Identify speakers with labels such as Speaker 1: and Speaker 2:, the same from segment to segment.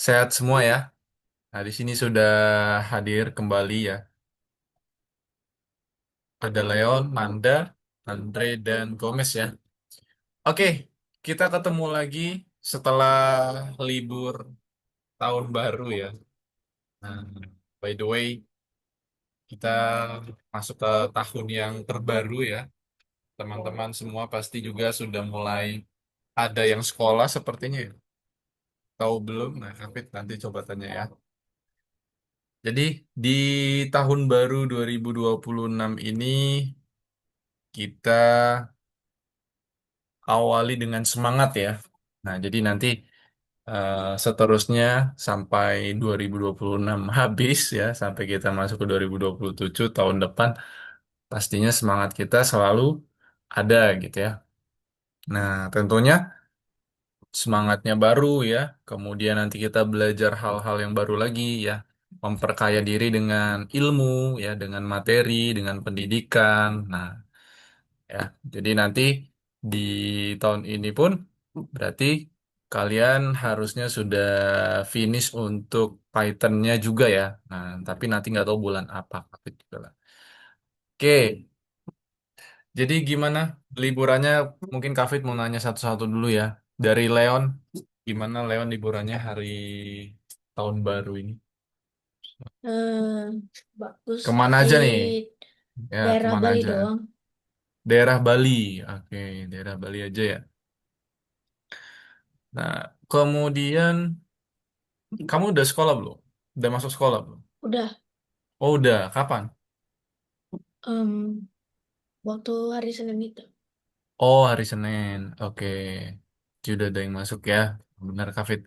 Speaker 1: Sehat semua ya. Nah, di sini sudah hadir kembali ya. Ada Leon, Nanda, Andre, dan Gomez ya. Oke, kita ketemu lagi setelah libur tahun baru ya. Nah, by the way, kita masuk ke tahun yang terbaru ya. Teman-teman semua pasti juga sudah mulai ada yang sekolah sepertinya ya. Tahu belum? Nah, Kafit nanti coba tanya ya. Jadi di tahun baru 2026 ini kita awali dengan semangat ya. Nah, jadi nanti seterusnya sampai 2026 habis ya, sampai kita masuk ke 2027 tahun depan, pastinya semangat kita selalu ada gitu ya. Nah, tentunya semangatnya baru ya. Kemudian nanti kita belajar hal-hal yang baru lagi ya. Memperkaya diri dengan ilmu ya, dengan materi, dengan pendidikan. Nah, ya. Jadi nanti di tahun ini pun berarti kalian harusnya sudah finish untuk Python-nya juga ya. Nah, tapi nanti nggak tahu bulan apa. Tapi juga lah. Oke, jadi gimana liburannya? Mungkin Kafit mau nanya satu-satu dulu ya. Dari Leon, gimana Leon liburannya hari tahun baru ini?
Speaker 2: Hmm, bagus
Speaker 1: Kemana
Speaker 2: di
Speaker 1: aja nih? Ya,
Speaker 2: daerah
Speaker 1: kemana
Speaker 2: Bali
Speaker 1: aja?
Speaker 2: doang.
Speaker 1: Daerah Bali. Oke, daerah Bali aja ya. Nah, kemudian kamu udah sekolah belum? Udah masuk sekolah belum?
Speaker 2: Udah,
Speaker 1: Oh, udah. Kapan?
Speaker 2: em, waktu hari Senin itu.
Speaker 1: Oh, hari Senin. Oke. Jadi udah ada yang masuk ya. Benar, Kafit.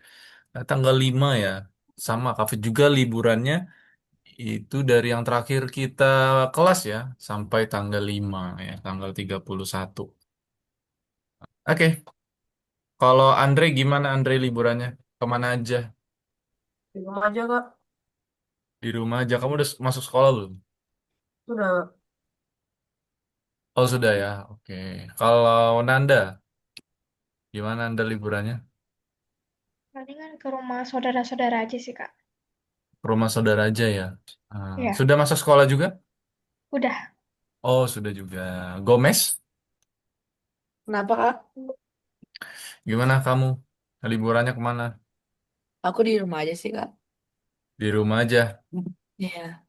Speaker 1: Nah, tanggal 5 ya. Sama, Kafit juga liburannya itu dari yang terakhir kita kelas ya. Sampai tanggal 5 ya. Tanggal 31. Oke. Kalau Andre gimana Andre liburannya? Kemana aja?
Speaker 2: Di rumah aja kak.
Speaker 1: Di rumah aja. Kamu udah masuk sekolah belum?
Speaker 2: Udah.
Speaker 1: Oh, sudah ya. Oke. Kalau Nanda, gimana Anda liburannya?
Speaker 3: Palingan ke rumah saudara-saudara aja sih, Kak.
Speaker 1: Ke rumah saudara aja ya. Ah,
Speaker 3: Ya,
Speaker 1: sudah masuk sekolah juga?
Speaker 3: udah.
Speaker 1: Oh, sudah juga. Gomez,
Speaker 2: Kenapa kak?
Speaker 1: gimana kamu? Liburannya kemana?
Speaker 2: Aku di rumah aja sih kak.
Speaker 1: Di rumah aja.
Speaker 2: Iya.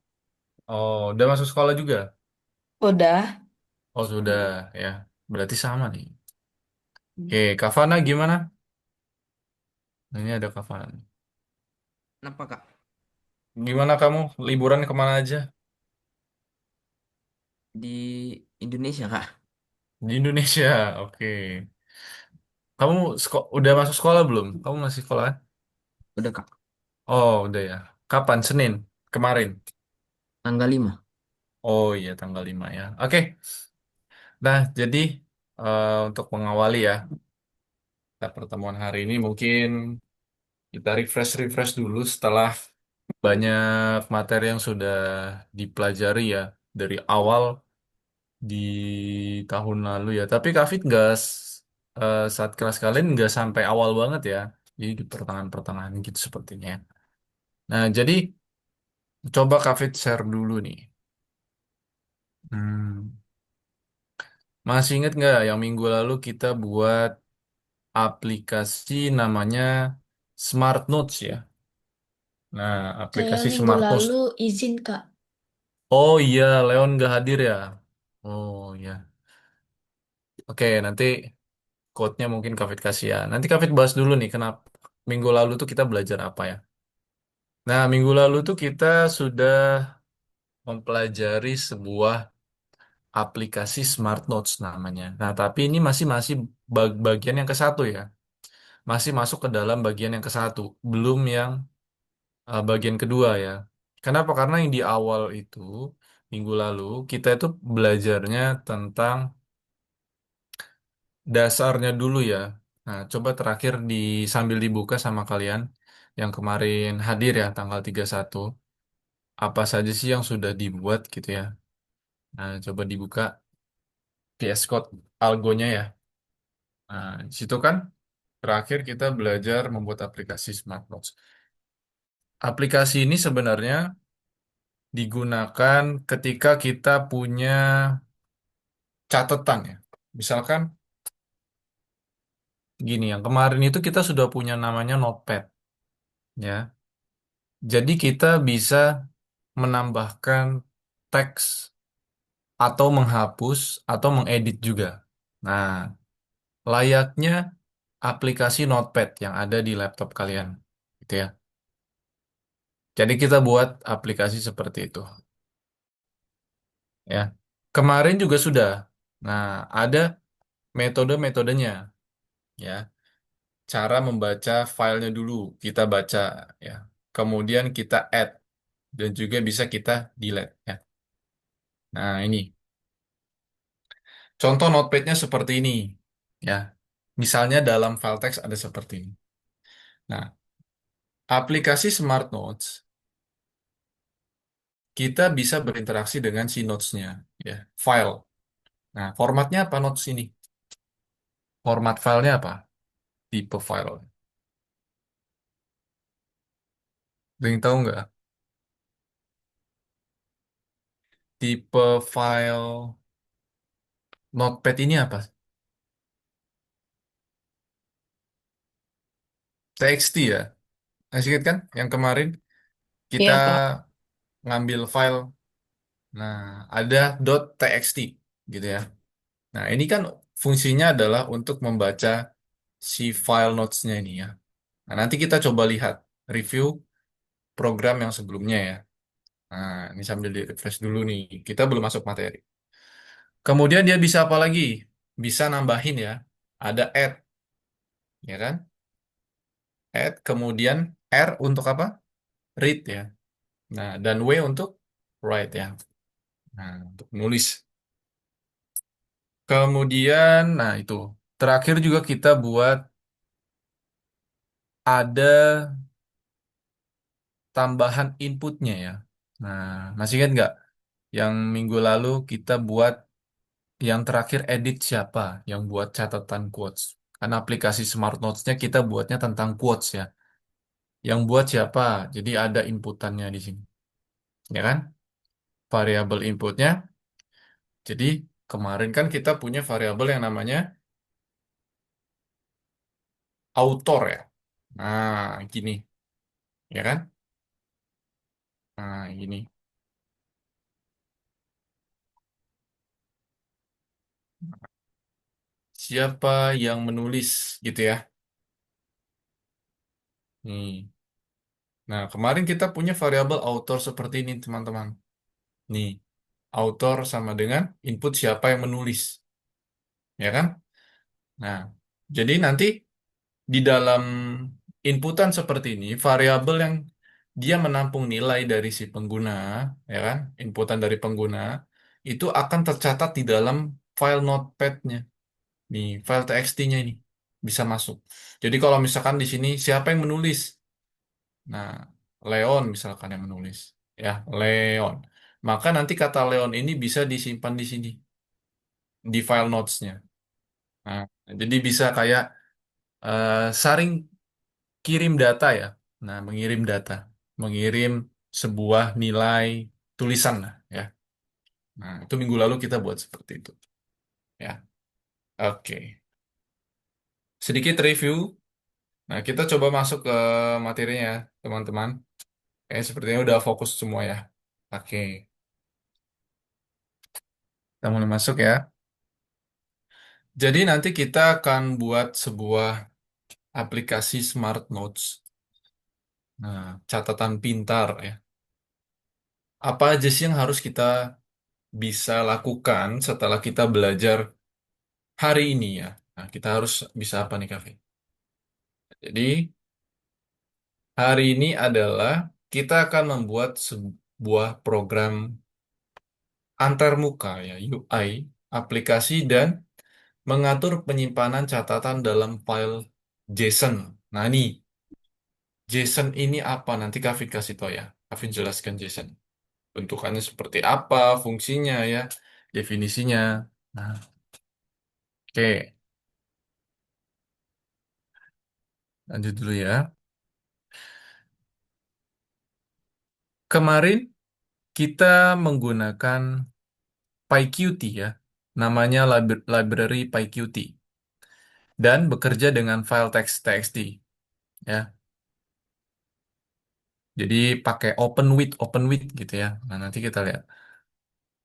Speaker 1: Oh, udah masuk sekolah juga?
Speaker 2: Udah.
Speaker 1: Oh, sudah ya. Berarti sama nih. Oke, Kavana gimana? Nah, ini ada Kavana.
Speaker 2: Kenapa kak?
Speaker 1: Gimana kamu? Liburan kemana aja?
Speaker 2: Di Indonesia kak?
Speaker 1: Di Indonesia. Oke. Kamu udah masuk sekolah belum? Kamu masih sekolah?
Speaker 2: Udah kak.
Speaker 1: Oh, udah ya. Kapan? Senin? Kemarin?
Speaker 2: Tanggal 5.
Speaker 1: Oh iya, tanggal 5 ya. Oke. Nah, jadi untuk mengawali ya, kita pertemuan hari ini mungkin kita refresh-refresh dulu setelah banyak materi yang sudah dipelajari ya dari awal di tahun lalu ya. Tapi Kak Fit saat kelas kalian nggak sampai awal banget ya. Jadi di pertengahan-pertengahan gitu sepertinya. Nah, jadi coba Kak Fit share dulu nih. Hmm, masih ingat nggak yang minggu lalu kita buat aplikasi namanya Smart Notes ya? Nah,
Speaker 2: Saya
Speaker 1: aplikasi
Speaker 2: minggu
Speaker 1: Smart Notes.
Speaker 2: lalu izin kak.
Speaker 1: Oh iya, Leon nggak hadir ya? Oh iya. Oke, nanti code-nya mungkin Kavit kasih ya. Nanti Kavit bahas dulu nih, kenapa minggu lalu tuh kita belajar apa ya. Nah, minggu lalu tuh kita sudah mempelajari sebuah aplikasi Smart Notes namanya. Nah, tapi ini masih masih bagian yang ke satu ya. Masih masuk ke dalam bagian yang ke satu, belum yang bagian kedua ya. Kenapa? Karena yang di awal itu minggu lalu kita itu belajarnya tentang dasarnya dulu ya. Nah, coba terakhir sambil dibuka sama kalian yang kemarin hadir ya tanggal 31. Apa saja sih yang sudah dibuat gitu ya. Nah, coba dibuka VS Code algonya ya. Nah, di situ kan terakhir kita belajar membuat aplikasi Smart Notes. aplikasi ini sebenarnya digunakan ketika kita punya catatan ya. Misalkan gini, yang kemarin itu kita sudah punya namanya Notepad ya. Jadi kita bisa menambahkan teks atau menghapus atau mengedit juga. Nah, layaknya aplikasi Notepad yang ada di laptop kalian, gitu ya. Jadi kita buat aplikasi seperti itu, ya. Kemarin juga sudah. Nah, ada metode-metodenya, ya. Cara membaca filenya dulu, kita baca, ya. Kemudian kita add dan juga bisa kita delete, ya. Nah, ini contoh Notepad-nya seperti ini, ya. Misalnya dalam file teks ada seperti ini. Nah, aplikasi Smart Notes kita bisa berinteraksi dengan si notes-nya, ya, file. Nah, formatnya apa notes ini? Format filenya apa? Tipe file. Ada yang tahu nggak? Tipe file Notepad ini apa? TXT ya? Masih ingat kan? Yang kemarin kita
Speaker 3: Iya, Kak.
Speaker 1: ngambil file, nah ada .txt gitu ya. Nah, ini kan fungsinya adalah untuk membaca si file notes-nya ini ya. Nah, nanti kita coba lihat review program yang sebelumnya ya. Nah, ini sambil di refresh dulu nih. Kita belum masuk materi. Kemudian dia bisa apa lagi? Bisa nambahin ya. Ada add, ya kan? Add, kemudian R untuk apa? Read ya. Nah, dan W untuk write ya. Nah, untuk nulis. Kemudian, nah itu. Terakhir juga kita buat ada tambahan inputnya ya. Nah, masih ingat nggak? Yang minggu lalu kita buat yang terakhir edit siapa yang buat catatan quotes. Karena aplikasi Smart Notes-nya kita buatnya tentang quotes ya. Yang buat siapa? Jadi ada inputannya di sini. Ya kan? Variabel inputnya. Jadi kemarin kan kita punya variabel yang namanya author ya. Nah, gini. Ya kan? Nah, gini. Siapa yang menulis gitu ya. Nih. Nah, kemarin kita punya variabel author seperti ini, teman-teman. Nih, author sama dengan input siapa yang menulis. Ya kan? Nah, jadi nanti di dalam inputan seperti ini, variabel yang dia menampung nilai dari si pengguna, ya kan, inputan dari pengguna, itu akan tercatat di dalam file notepad-nya, nih, file txt-nya ini bisa masuk. Jadi kalau misalkan di sini siapa yang menulis, nah, Leon misalkan yang menulis, ya, Leon, maka nanti kata Leon ini bisa disimpan di sini, di file notes-nya. Nah, jadi bisa kayak saring kirim data ya. Nah, mengirim data, mengirim sebuah nilai tulisan lah ya. Nah, itu minggu lalu kita buat seperti itu ya. Oke. Sedikit review. Nah, kita coba masuk ke materinya ya, teman-teman. Sepertinya udah fokus semua ya. Oke. Kita mulai masuk ya. Jadi nanti kita akan buat sebuah aplikasi Smart Notes. Nah, catatan pintar ya. Apa aja sih yang harus kita bisa lakukan setelah kita belajar hari ini ya. Nah, kita harus bisa apa nih, Kafe? Jadi, hari ini adalah kita akan membuat sebuah program antarmuka ya, UI, aplikasi dan mengatur penyimpanan catatan dalam file JSON. Nah, ini JSON ini apa? Nanti Kavin kasih tahu ya. Kavin jelaskan JSON. Bentukannya seperti apa, fungsinya ya, definisinya. Nah, oke, lanjut dulu ya. kemarin kita menggunakan PyQt ya, namanya library PyQt dan bekerja dengan file txt ya. Jadi pakai open with gitu ya. Nah, nanti kita lihat.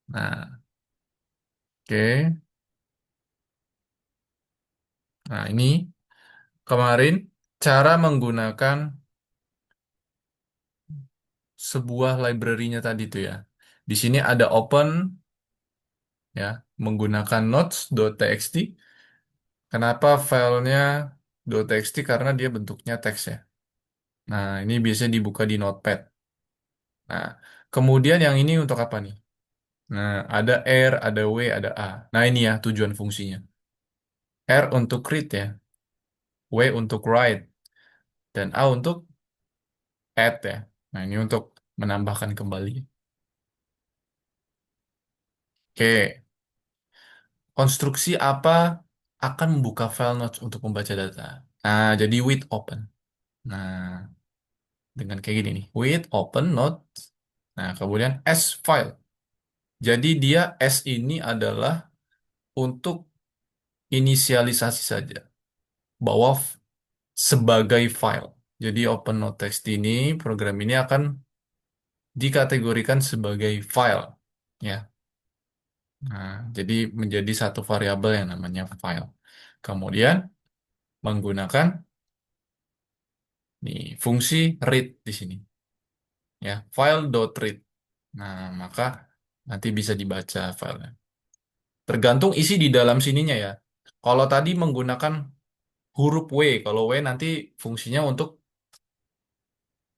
Speaker 1: Nah, oke. Nah, ini kemarin cara menggunakan sebuah library-nya tadi tuh ya. Di sini ada open ya, menggunakan notes.txt. Kenapa filenya .txt? Karena dia bentuknya teks ya. Nah, ini biasanya dibuka di Notepad. Nah, kemudian yang ini untuk apa nih? Nah, ada R, ada W, ada A. Nah, ini ya tujuan fungsinya. R untuk read ya, W untuk write, dan A untuk add ya. Nah, ini untuk menambahkan kembali. Oke, konstruksi apa akan membuka file notes untuk membaca data? Nah, jadi with open. Nah, dengan kayak gini nih. With open notes. Nah, kemudian as file. Jadi dia as ini adalah untuk inisialisasi saja. Bahwa sebagai file. Jadi OpenNoteXt ini, program ini akan dikategorikan sebagai file. Ya. Nah, jadi menjadi satu variabel yang namanya file. Kemudian menggunakan nih fungsi read di sini. Ya, file.read. Nah, maka nanti bisa dibaca filenya. Tergantung isi di dalam sininya ya. Kalau tadi menggunakan huruf W, kalau W nanti fungsinya untuk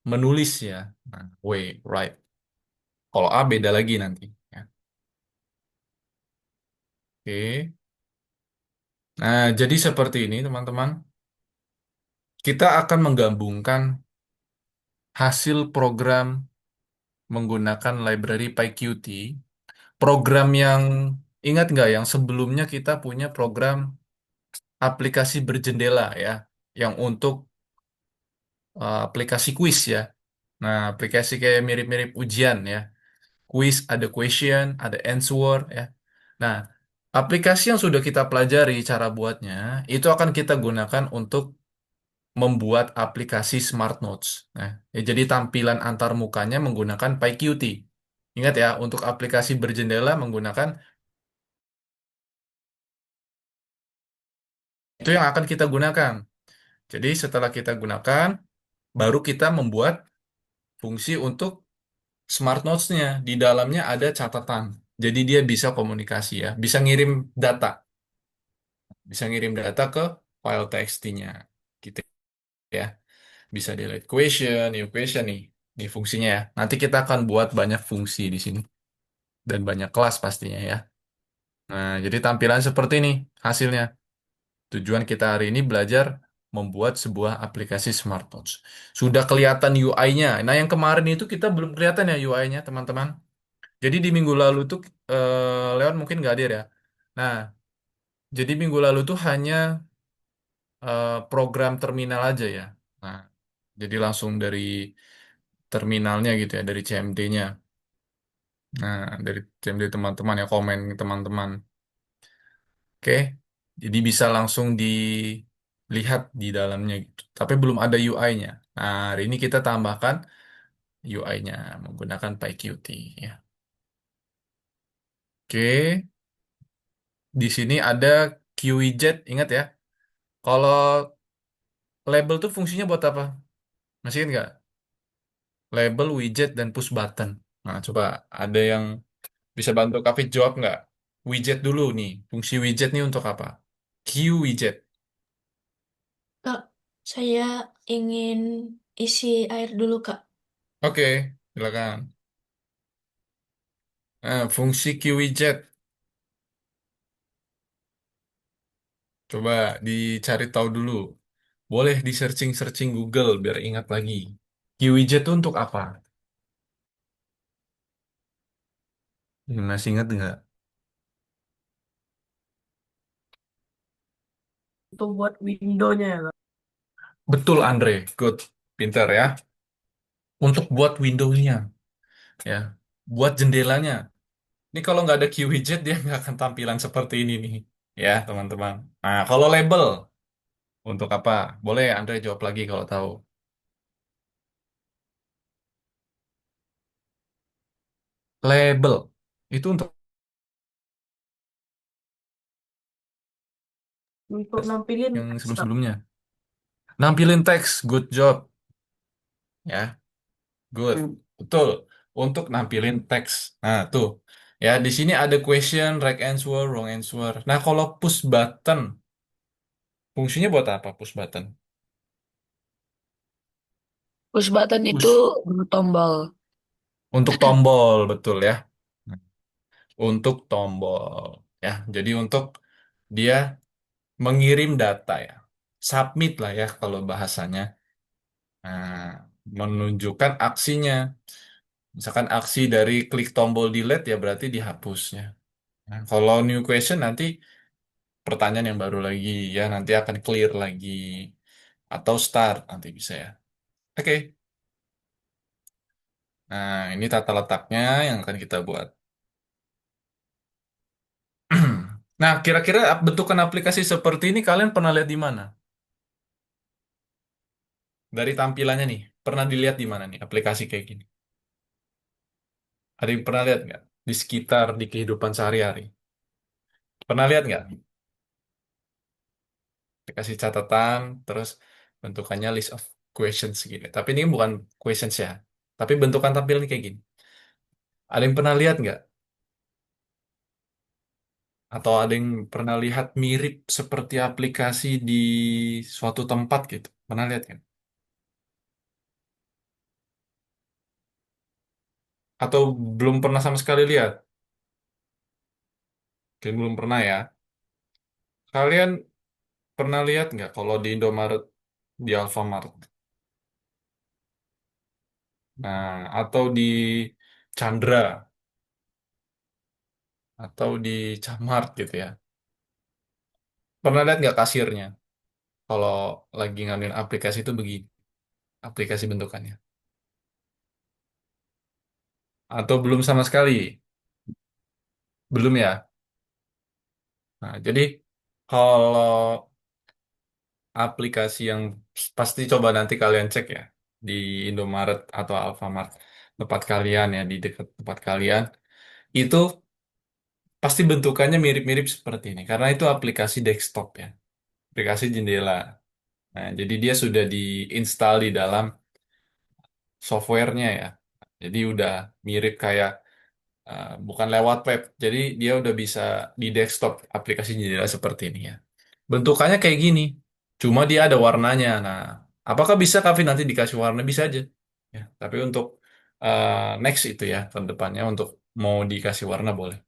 Speaker 1: menulis ya. Nah, W, write. Kalau A beda lagi nanti. Ya. Oke. Nah, jadi seperti ini teman-teman. Kita akan menggabungkan hasil program menggunakan library PyQt. Program yang ingat nggak yang sebelumnya kita punya program aplikasi berjendela ya, yang untuk aplikasi kuis ya. Nah, aplikasi kayak mirip-mirip ujian ya. Quiz, ada question, ada answer ya. Nah, aplikasi yang sudah kita pelajari cara buatnya, itu akan kita gunakan untuk membuat aplikasi Smart Notes. Nah, ya, jadi tampilan antar mukanya menggunakan PyQt. Ingat ya, untuk aplikasi berjendela menggunakan itu yang akan kita gunakan. Jadi setelah kita gunakan, baru kita membuat fungsi untuk Smart Notes-nya. Di dalamnya ada catatan. Jadi dia bisa komunikasi ya, bisa ngirim data. Bisa ngirim data ke file txt-nya. Gitu ya. Bisa delete question, new question nih. Ini fungsinya ya. Nanti kita akan buat banyak fungsi di sini. Dan banyak kelas pastinya ya. Nah, jadi tampilan seperti ini hasilnya. Tujuan kita hari ini belajar membuat sebuah aplikasi Smart Notes. Sudah kelihatan UI-nya. Nah, yang kemarin itu kita belum kelihatan ya UI-nya, teman-teman. Jadi di minggu lalu tuh, Leon mungkin nggak hadir ya. Nah, jadi minggu lalu tuh hanya program terminal aja ya. Nah, jadi langsung dari terminalnya gitu ya, dari CMD-nya. Nah, dari CMD teman-teman ya, komen teman-teman. Oke, jadi bisa langsung dilihat di dalamnya gitu. Tapi belum ada UI-nya. Nah, hari ini kita tambahkan UI-nya menggunakan PyQt ya. Oke, di sini ada QWidget, ingat ya. Kalau label tuh fungsinya buat apa? Masih ingat nggak? Label, widget, dan push button. Nah, coba ada yang bisa bantu Kafit jawab nggak? Widget dulu nih. Fungsi widget nih untuk apa? QWidget.
Speaker 3: Kak, saya ingin isi air dulu, Kak.
Speaker 1: Oke, silakan. Nah, fungsi QWidget. Coba dicari tahu dulu. Boleh di searching-searching Google biar ingat lagi. QWidget itu untuk apa? Masih ingat nggak?
Speaker 2: Itu buat window-nya ya, Kak.
Speaker 1: Betul, Andre. Good. Pinter ya. Untuk buat Windows-nya. ya. Buat jendelanya. Ini kalau nggak ada key widget dia nggak akan tampilan seperti ini nih, ya teman-teman. Nah, kalau label untuk apa? Boleh Andre jawab lagi kalau tahu. Label itu untuk
Speaker 2: Untuk nampilin
Speaker 1: yang
Speaker 2: teks, Kak.
Speaker 1: sebelum-sebelumnya. Nampilin teks, good job, ya, good, betul. Untuk nampilin teks. Nah, tuh, ya di sini ada question, right answer, wrong answer. Nah, kalau push button, fungsinya buat apa push button?
Speaker 4: Push button itu
Speaker 1: Push
Speaker 4: tombol.
Speaker 1: untuk tombol, betul ya. Untuk tombol, ya. Jadi untuk dia mengirim data ya, submit lah ya kalau bahasanya. Nah, menunjukkan aksinya. Misalkan aksi dari klik tombol delete ya berarti dihapusnya. Nah, kalau new question nanti pertanyaan yang baru lagi ya nanti akan clear lagi atau start nanti bisa ya. Oke. Nah, ini tata letaknya yang akan kita buat. Nah, kira-kira bentukan aplikasi seperti ini kalian pernah lihat di mana? Dari tampilannya nih, pernah dilihat di mana nih aplikasi kayak gini? Ada yang pernah lihat nggak? Di sekitar, di kehidupan sehari-hari. Pernah lihat nggak? Dikasih catatan, terus bentukannya list of questions gitu. Tapi ini bukan questions ya. Tapi bentukan tampilan kayak gini. Ada yang pernah lihat nggak? Atau ada yang pernah lihat mirip seperti aplikasi di suatu tempat gitu? Pernah lihat kan? Atau belum pernah sama sekali lihat? Mungkin belum pernah ya. Kalian pernah lihat nggak kalau di Indomaret, di Alfamart? Nah, atau di Chandra, atau di Camart gitu ya. Pernah lihat nggak kasirnya? Kalau lagi ngambil aplikasi itu begini, aplikasi bentukannya. Atau belum sama sekali? Belum ya? Nah, jadi kalau aplikasi yang pasti coba nanti kalian cek ya di Indomaret atau Alfamart tempat kalian ya di dekat tempat kalian itu pasti bentukannya mirip-mirip seperti ini karena itu aplikasi desktop ya, aplikasi jendela. Nah, jadi dia sudah diinstal di dalam softwarenya ya. Jadi udah mirip kayak bukan lewat web. Jadi dia udah bisa di desktop aplikasi jendela seperti ini ya. Bentukannya kayak gini. Cuma dia ada warnanya. Nah, apakah bisa Kavi nanti dikasih warna? Bisa aja. Ya, tapi untuk next itu ya, tahun depannya untuk mau dikasih warna boleh.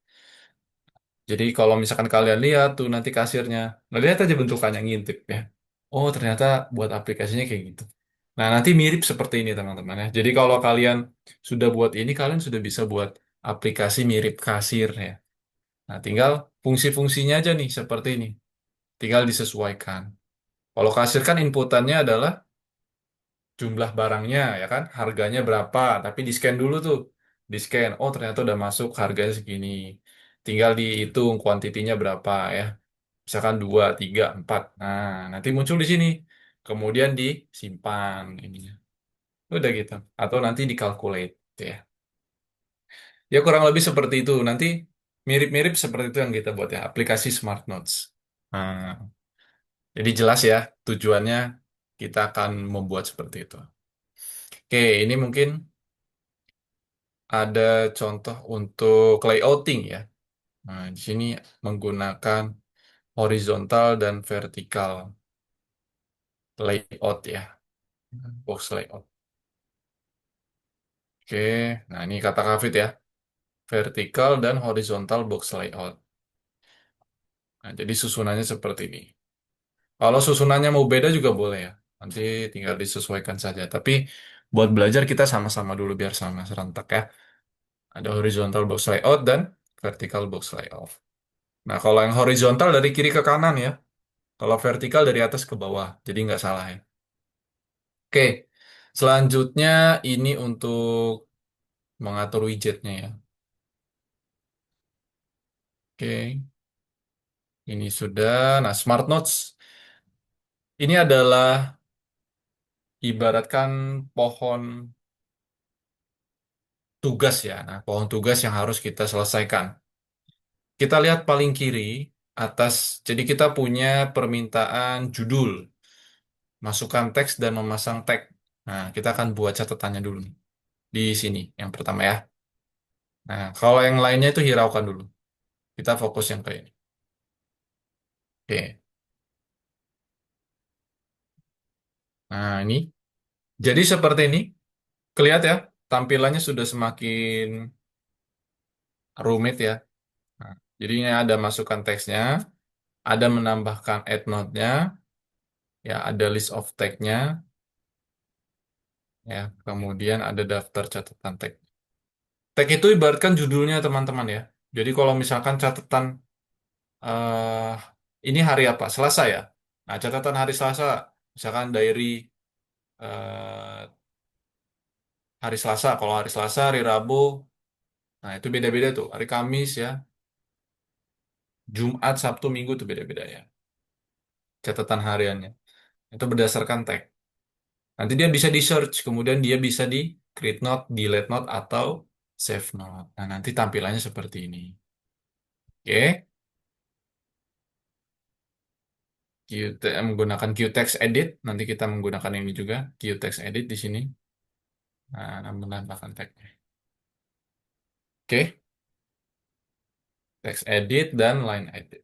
Speaker 1: Jadi kalau misalkan kalian lihat tuh nanti kasirnya, nah lihat aja bentukannya ngintip ya. Oh ternyata buat aplikasinya kayak gitu. Nah nanti mirip seperti ini teman-teman ya. Jadi kalau kalian sudah buat ini, kalian sudah bisa buat aplikasi mirip kasir ya. Nah tinggal fungsi-fungsinya aja nih seperti ini. Tinggal disesuaikan. Kalau kasir kan inputannya adalah jumlah barangnya ya kan, harganya berapa, tapi di scan dulu tuh, di scan, oh ternyata udah masuk harganya segini, tinggal dihitung kuantitinya berapa ya, misalkan 2, 3, 4, nah nanti muncul di sini, kemudian disimpan ininya, udah gitu, atau nanti dikalkulate ya, ya kurang lebih seperti itu, nanti mirip-mirip seperti itu yang kita buat ya, aplikasi Smart Notes. Nah, jadi jelas ya tujuannya kita akan membuat seperti itu. Oke, ini mungkin ada contoh untuk layouting ya. Nah, di sini menggunakan horizontal dan vertikal layout ya, box layout. Oke, nah ini kata Kavit ya, vertikal dan horizontal box layout. Nah, jadi susunannya seperti ini. Kalau susunannya mau beda juga boleh ya, nanti tinggal disesuaikan saja. Tapi buat belajar kita sama-sama dulu biar sama serentak ya. Ada horizontal box layout dan vertical box layout. Nah, kalau yang horizontal dari kiri ke kanan ya. Kalau vertikal dari atas ke bawah, jadi nggak salah ya. Oke, selanjutnya ini untuk mengatur widgetnya ya. Oke, ini sudah. Nah, Smart Notes ini adalah ibaratkan pohon tugas ya. Nah, pohon tugas yang harus kita selesaikan. Kita lihat paling kiri atas. Jadi kita punya permintaan judul, masukkan teks dan memasang tag. Nah, kita akan buat catatannya dulu nih. Di sini yang pertama ya. Nah, kalau yang lainnya itu hiraukan dulu. Kita fokus yang ke ini. Oke. Nah, ini. Jadi seperti ini. Kelihatan ya, tampilannya sudah semakin rumit ya. Nah, jadi ini ada masukkan teksnya, ada menambahkan add note-nya, ya ada list of tag-nya, ya kemudian ada daftar catatan tag. Tag itu ibaratkan judulnya teman-teman ya. Jadi kalau misalkan catatan eh ini hari apa? Selasa ya. Nah, catatan hari Selasa, misalkan diary eh, hari Selasa. Kalau hari Selasa, hari Rabu, nah itu beda-beda tuh. Hari Kamis ya, Jumat, Sabtu, Minggu itu beda-beda ya. Catatan hariannya. Itu berdasarkan tag. Nanti dia bisa di search, kemudian dia bisa di create note, delete note, atau save note. Nah, nanti tampilannya seperti ini. Oke, menggunakan Qtext Edit. Nanti kita menggunakan ini juga, Qtext Edit di sini. Nah, menambahkan tagnya. Oke, text edit dan line edit.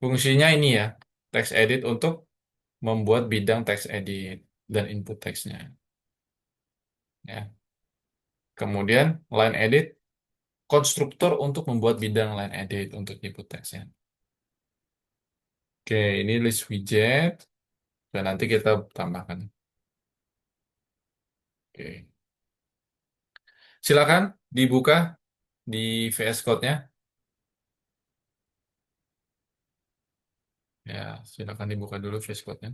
Speaker 1: Fungsinya ini ya, text edit untuk membuat bidang text edit dan input teksnya. Ya. Kemudian line edit, konstruktor untuk membuat bidang line edit untuk input teksnya. Oke, ini list widget. Dan nanti kita tambahkan. Oke. Silakan dibuka di VS Code-nya. Ya, silakan dibuka dulu VS Code-nya.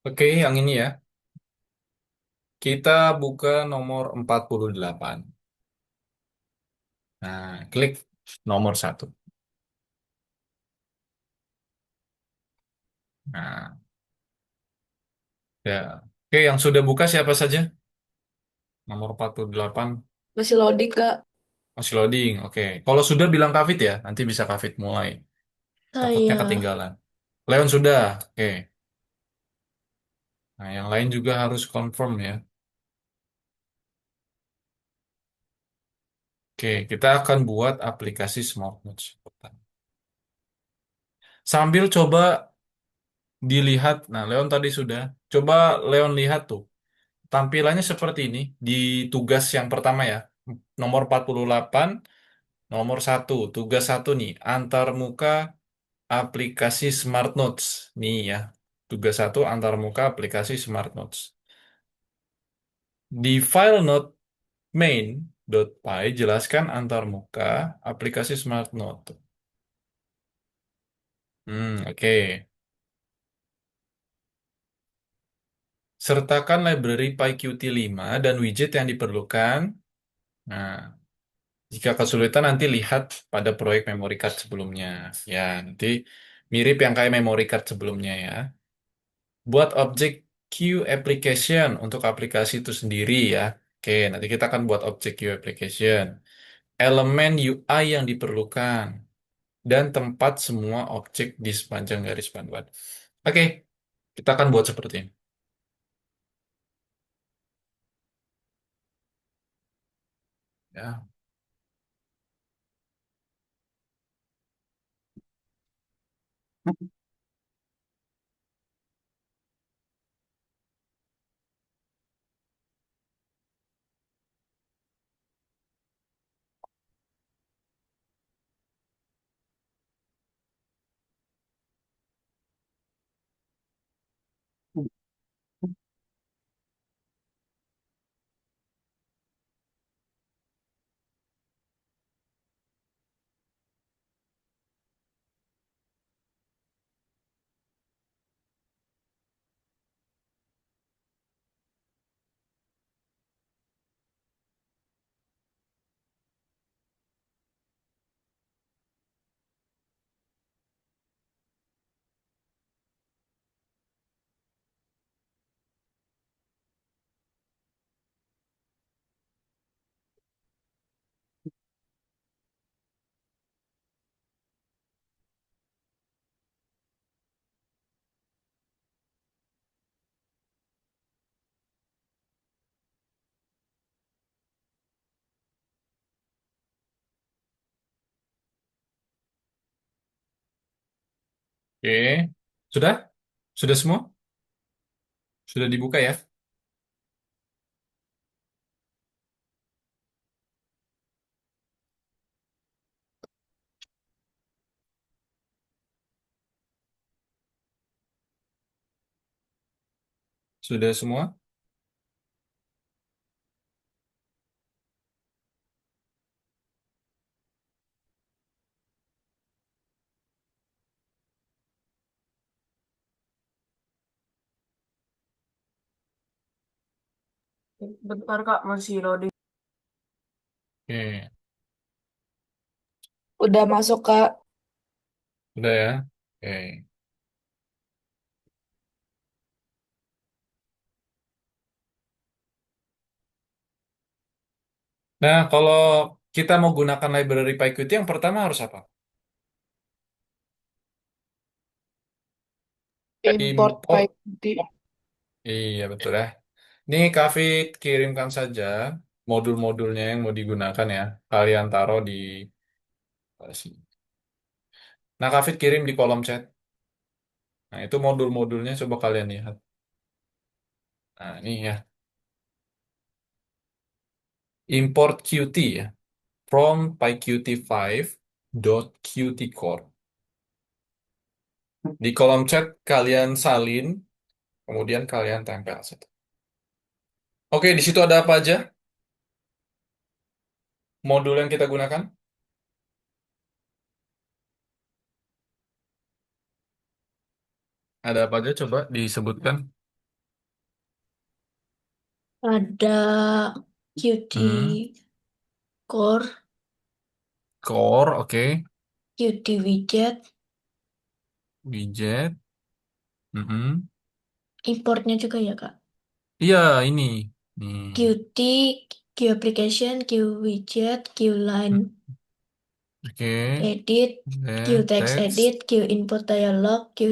Speaker 1: Oke, yang ini ya. Kita buka nomor 48. Nah, klik nomor satu. Nah, ya. Oke, yang sudah buka siapa saja? Nomor 48
Speaker 4: Masih loading, Kak.
Speaker 1: masih loading. Oke. Kalau sudah bilang Kavit ya, nanti bisa Kavit mulai. Takutnya
Speaker 4: Saya.
Speaker 1: ketinggalan. Leon sudah. Oke. Nah, yang lain juga harus confirm ya. Oke, kita akan buat aplikasi Smart Notes. Sambil coba dilihat, nah Leon tadi sudah. Coba Leon lihat tuh. Tampilannya seperti ini di tugas yang pertama ya. Nomor 48, nomor satu. Tugas satu nih, antar muka aplikasi Smart Notes. Nih ya. Tugas satu antar muka aplikasi Smart Notes. Di file note main.py jelaskan antar muka aplikasi Smart Note. Oke. Sertakan library PyQt 5 dan widget yang diperlukan. Nah, jika kesulitan nanti lihat pada proyek memory card sebelumnya. Ya, nanti mirip yang kayak memory card sebelumnya ya. Buat objek Queue application untuk aplikasi itu sendiri ya. Oke, nanti kita akan buat objek queue application. Elemen UI yang diperlukan dan tempat semua objek di sepanjang garis panduan. Oke, kita akan buat seperti ini. Ya. Oke, sudah? Sudah semua? Sudah dibuka ya? Sudah semua?
Speaker 2: Bentar Kak, masih loading.
Speaker 1: Oke,
Speaker 4: Udah masuk, Kak.
Speaker 1: sudah ya? Oke. Nah, kalau kita mau gunakan library PyQt yang pertama harus apa?
Speaker 4: Import
Speaker 1: Import.
Speaker 4: PyQt.
Speaker 1: Iya, betul ya. Ini Kafit kirimkan saja modul-modulnya yang mau digunakan ya. Kalian taruh di sini. Nah, Kafit kirim di kolom chat. Nah, itu modul-modulnya coba kalian lihat. Nah, ini ya. Import Qt ya. From pyqt5.qtcore. Di kolom chat kalian salin, kemudian kalian tempel situ. Oke, di situ ada apa aja? Modul yang kita gunakan? Ada apa aja coba disebutkan?
Speaker 5: Ada Qt
Speaker 1: Hmm,
Speaker 5: Core,
Speaker 1: core, oke.
Speaker 5: Qt Widget,
Speaker 1: Widget. Mm-mm.
Speaker 5: importnya juga ya Kak.
Speaker 1: Iya, ini. Nih.
Speaker 5: Qt, Q Application, Q Widget, Q Line
Speaker 1: Mm, oke.
Speaker 5: Edit, Q Text
Speaker 1: Teks.
Speaker 5: Edit, Q Input Dialog, Q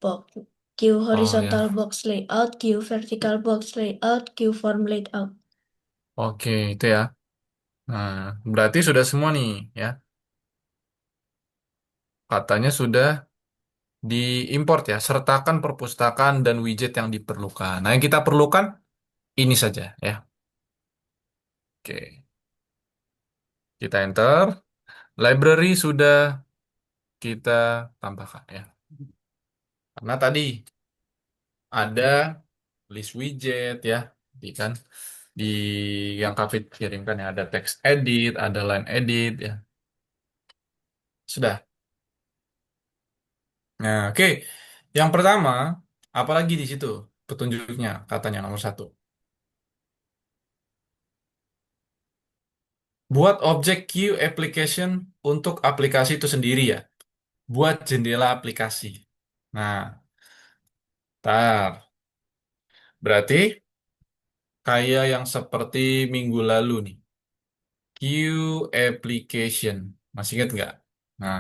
Speaker 5: Box, Q
Speaker 1: Oh
Speaker 5: Horizontal
Speaker 1: ya.
Speaker 5: Box Layout, Q Vertical Box Layout, Q Form Layout.
Speaker 1: Oke, itu ya. Nah, berarti sudah semua nih ya. Katanya sudah diimport ya. Sertakan perpustakaan dan widget yang diperlukan. Nah, yang kita perlukan ini saja ya. Oke. Kita enter. Library sudah kita tambahkan ya. Karena tadi ada list widget ya, di kan di yang Kavit kirimkan ya ada text edit, ada line edit ya. Sudah. Nah, oke. Yang pertama, apalagi di situ petunjuknya katanya nomor satu. Buat objek queue application untuk aplikasi itu sendiri ya. Buat jendela aplikasi. Nah, tar. Berarti kayak yang seperti minggu lalu nih. Queue application. Masih ingat nggak? Nah,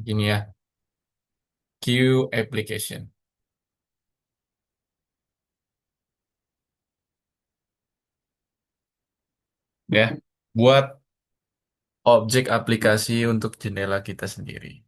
Speaker 1: gini ya. Queue application. Ya, buat objek aplikasi untuk jendela kita sendiri.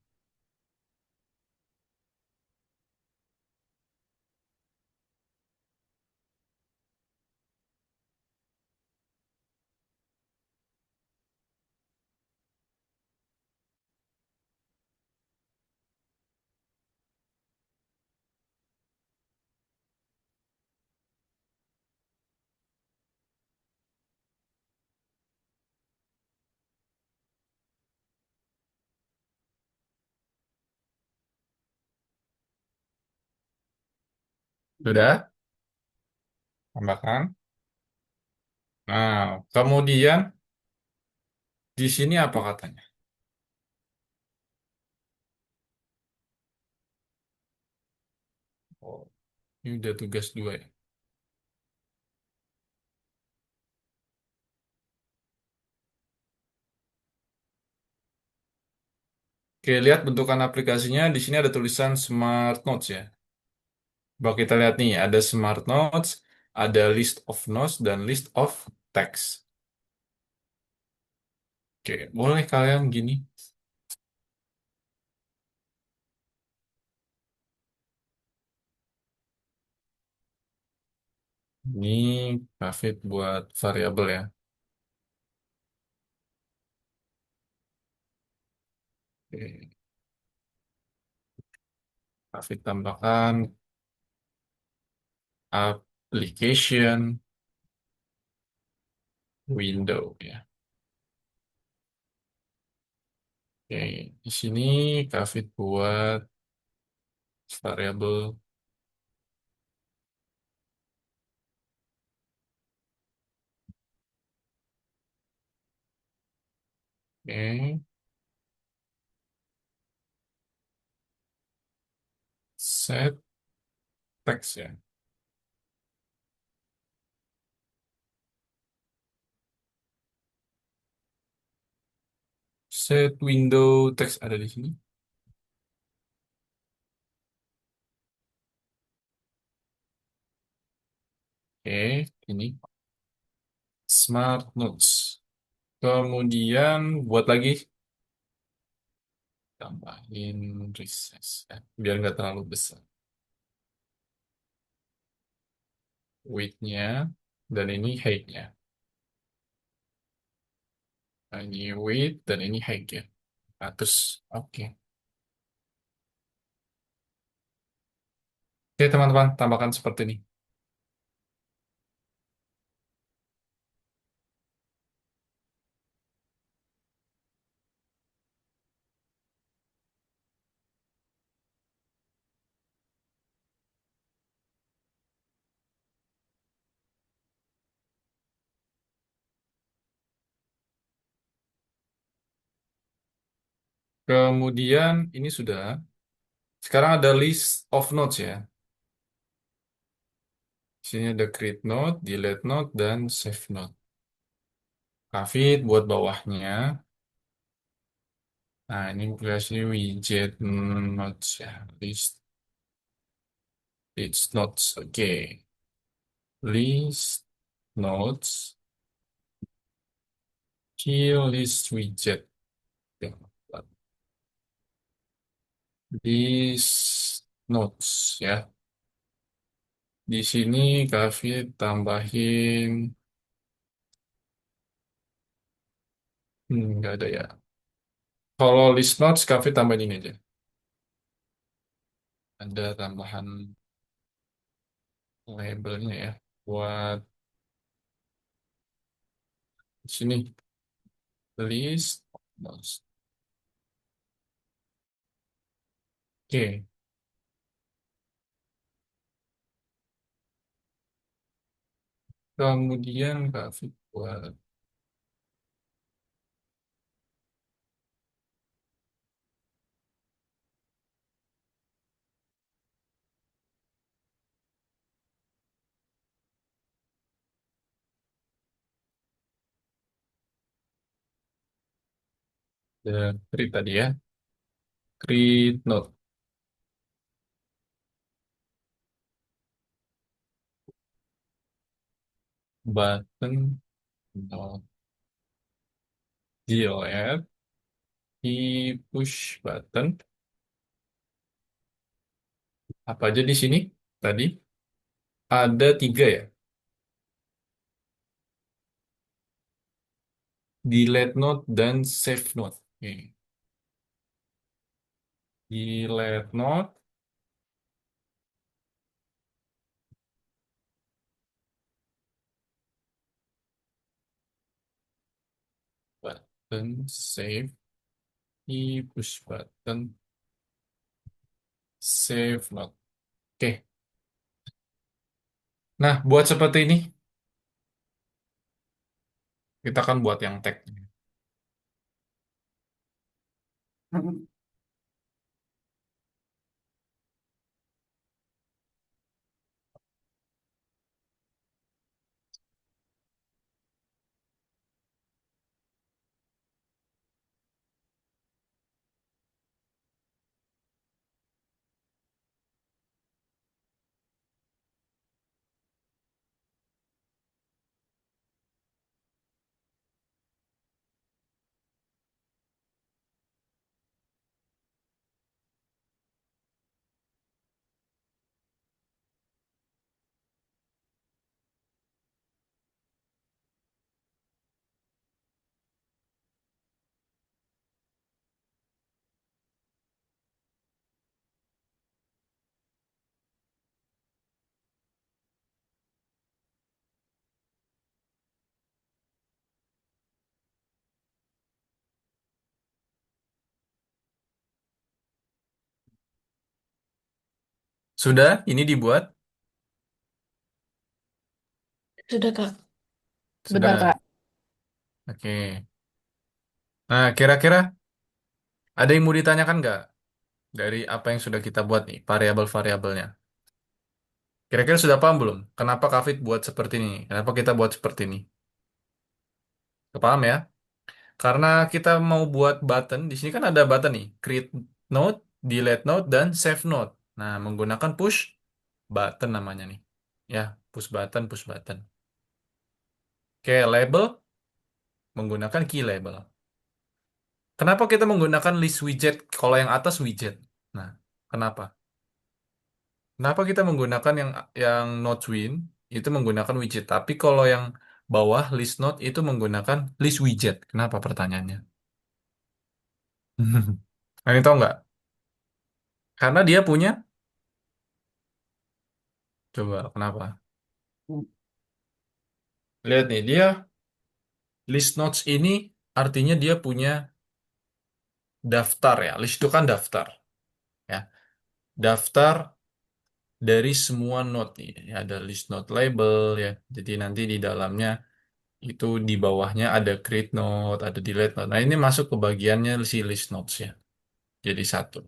Speaker 1: Sudah? Tambahkan. Nah, kemudian di sini apa katanya? Oh, ini udah tugas dua ya. Oke, lihat bentukan aplikasinya. Di sini ada tulisan Smart Notes ya. Bahwa kita lihat nih, ada Smart Notes, ada List of Notes, dan List of Text. Oke, boleh kalian gini. Ini David buat variabel ya. Oke, David tambahkan application window ya. Oke, di sini David buat variabel. Oke, set text ya. Set window text ada di sini. Oke, ini Smart Notes. Kemudian buat lagi tambahin recess ya, biar nggak terlalu besar. Width-nya dan ini height-nya. Nah, ini width dan ini height ya. Nah, terus oke. Oke teman-teman, tambahkan seperti ini. Kemudian ini sudah. Sekarang ada list of notes ya. Di sini ada create note, delete note, dan save note. David buat bawahnya. Nah, ini kasih widget notes ya. List it's notes. Oke. List notes. Kill list widget. Ya. List notes ya. Di sini David tambahin nggak ada ya. Kalau list notes David tambahin ini aja. Ada tambahan labelnya ya. Buat di sini list notes. Oke. Kemudian David buat The create tadi ya. Create note button dot delete di push button. Apa aja di sini? Tadi ada tiga ya. Delete note dan save note. Oke. Delete note button save di push button save note. Oke. Nah, buat seperti ini, kita akan buat yang tag. Sudah, ini dibuat.
Speaker 5: Sudah, Kak.
Speaker 4: Bentar,
Speaker 1: Sudah.
Speaker 4: Kak.
Speaker 1: Oke. Nah, kira-kira ada yang mau ditanyakan nggak dari apa yang sudah kita buat nih, variabel-variabelnya? Kira-kira sudah paham belum? Kenapa Kafit buat seperti ini? Kenapa kita buat seperti ini? Paham ya? Karena kita mau buat button, di sini kan ada button nih, create node, delete node, dan save node. Nah, menggunakan push button namanya nih. Ya, push button. Oke, label menggunakan key label. Kenapa kita menggunakan list widget kalau yang atas widget? Nah, kenapa? Kenapa kita menggunakan yang node win itu menggunakan widget, tapi kalau yang bawah list node itu menggunakan list widget. Kenapa pertanyaannya? Nah, ini tahu nggak? Karena dia punya, coba kenapa? Lihat nih, dia list nodes ini artinya dia punya daftar ya. List itu kan daftar ya. Daftar dari semua node nih. Ya, ada list node label ya. Jadi nanti di dalamnya itu di bawahnya ada create node, ada delete node. Nah, ini masuk ke bagiannya si list nodes ya. Jadi satu.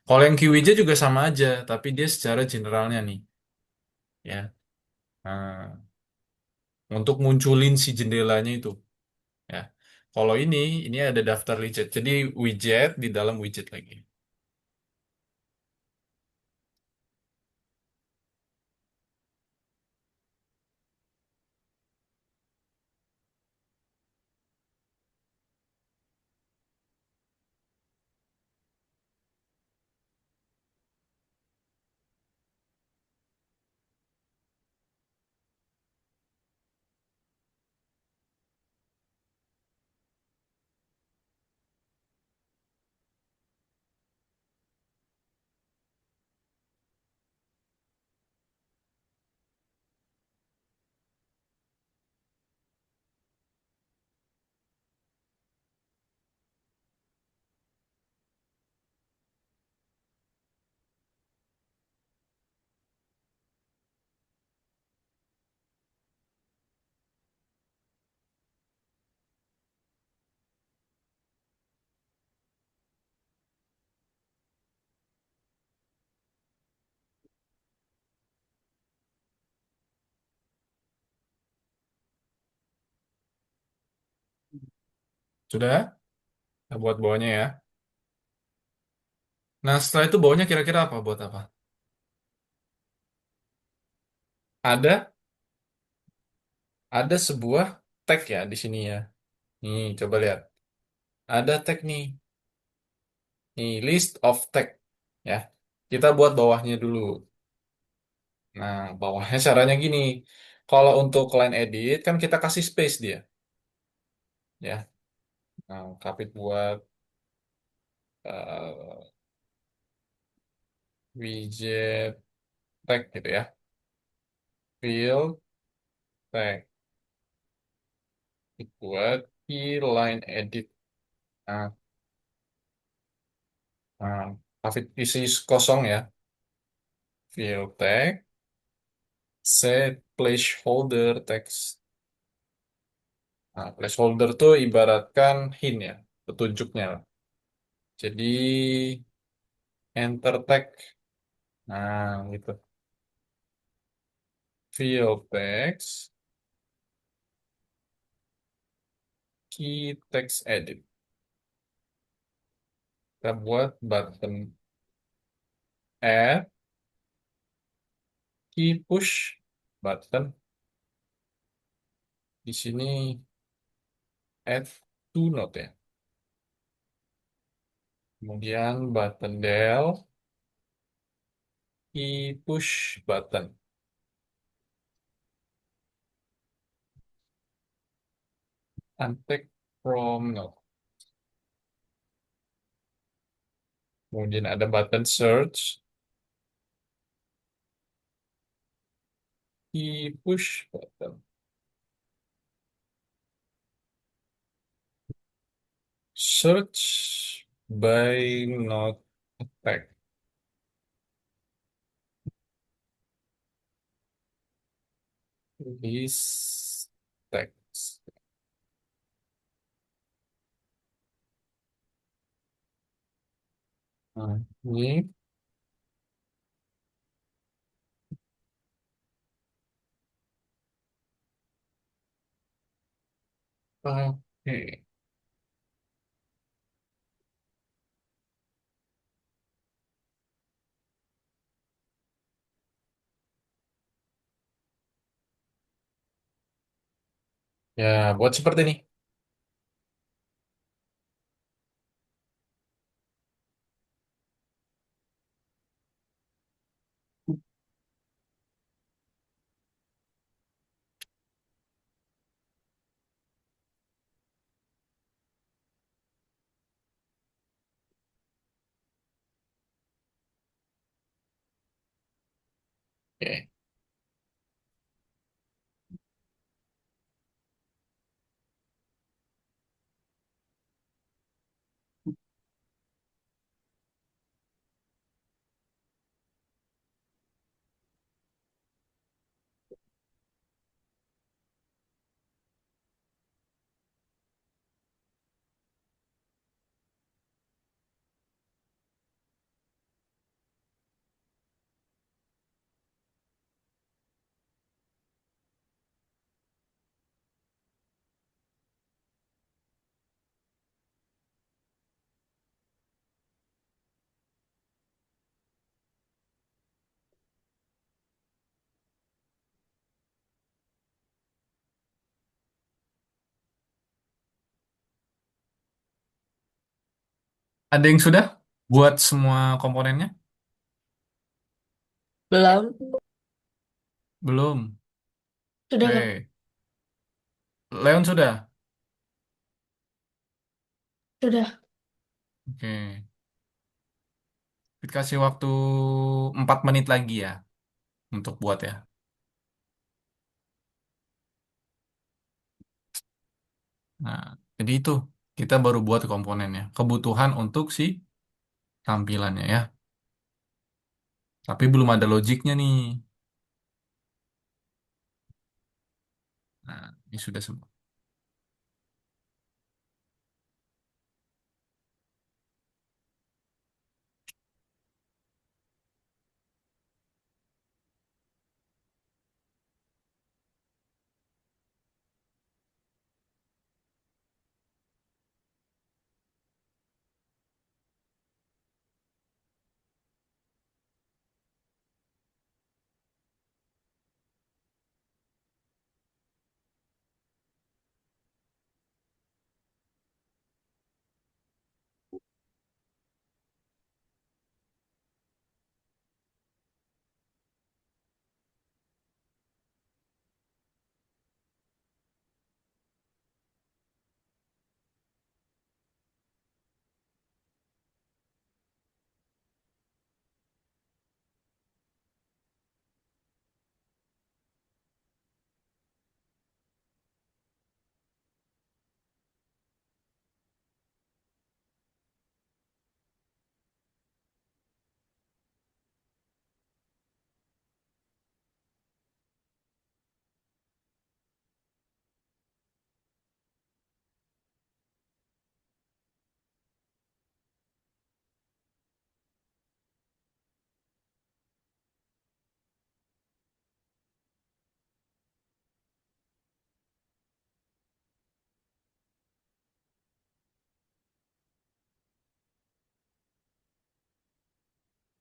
Speaker 1: Kalau yang QWJ juga sama aja, tapi dia secara generalnya nih ya. Nah, untuk munculin si jendelanya itu ya. Kalau ini ada daftar widget. Jadi widget di dalam widget lagi. Sudah? Kita buat bawahnya ya. Nah, setelah itu bawahnya kira-kira apa? Buat apa? Ada ada sebuah tag ya di sini ya. Nih, coba lihat. Ada tag nih. Nih, list of tag ya. Kita buat bawahnya dulu. Nah, bawahnya caranya gini. Kalau untuk line edit kan kita kasih space dia, ya. Nah, kapit buat eh, widget tag gitu ya. Fill tag buat key line edit. Nah, nah, kapit isi kosong ya. Fill tag set placeholder text. Nah, placeholder tuh ibaratkan hint ya, petunjuknya. Jadi enter tag. Nah, gitu. Fill text key text edit. Kita buat button add key push button. Di sini add to node ya. Kemudian button del key push button. Unpack from node. Kemudian ada button search key push button. Search by node tag. This text. Nah, ini oke. Ya, buat seperti ini. Oke. Ada yang sudah buat semua komponennya?
Speaker 4: Belum.
Speaker 1: Belum.
Speaker 5: Sudah, Kak.
Speaker 1: Oke. Leon sudah.
Speaker 5: Sudah.
Speaker 1: Oke. Dikasih waktu 4 menit lagi ya untuk buat ya. Nah, jadi itu kita baru buat komponennya. Kebutuhan untuk si tampilannya ya. Tapi belum ada logiknya nih. Nah, ini sudah semua.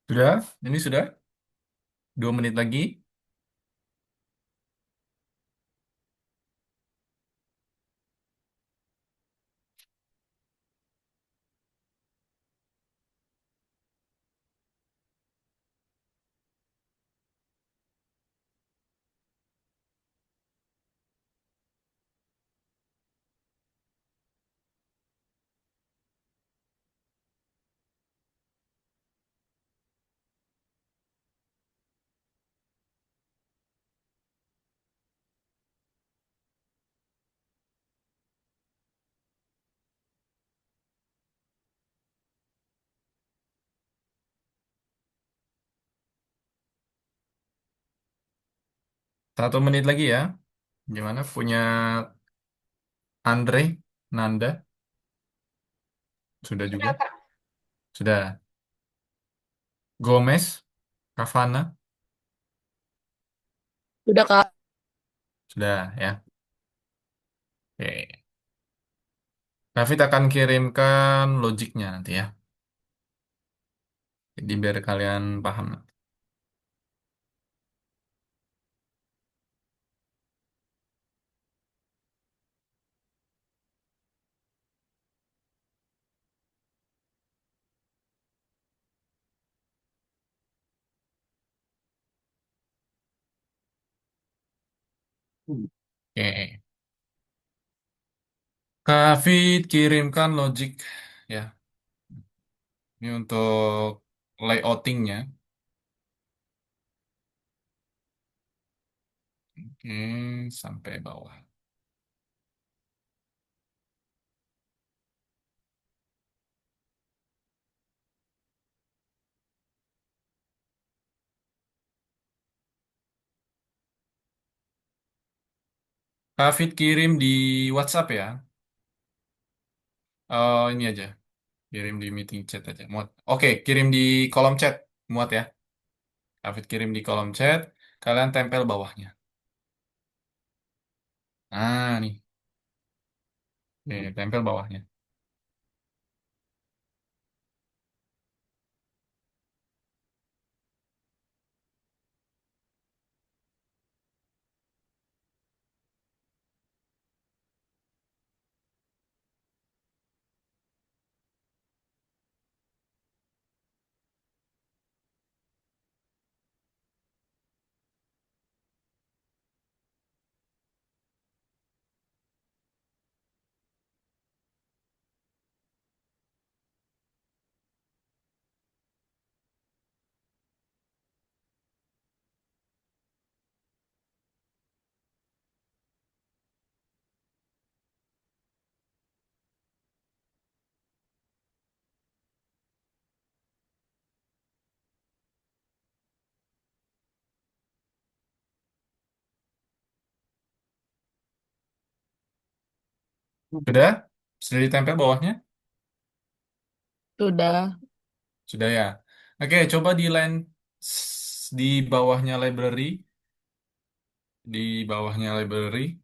Speaker 1: Sudah? Ini sudah? 2 menit lagi. 1 menit lagi ya. Gimana? Punya Andre, Nanda? Sudah
Speaker 3: Sudah,
Speaker 1: juga?
Speaker 3: Kak.
Speaker 1: Sudah. Gomez, Kavana?
Speaker 4: Udah, Kak.
Speaker 1: Sudah ya. Oke. David akan kirimkan logiknya nanti ya. Jadi biar kalian paham. Oke. David kirimkan logik ya. Ini untuk layoutingnya. Oke, sampai bawah. David kirim di WhatsApp ya. Oh, ini aja. Kirim di meeting chat aja. Muat. Oke, kirim di kolom chat. Muat ya. David kirim di kolom chat. Kalian tempel bawahnya. Nah, nih. Nih, tempel bawahnya. Sudah? Sudah ditempel bawahnya?
Speaker 4: Sudah.
Speaker 1: Sudah ya. Oke, coba di line di bawahnya library. Di bawahnya library.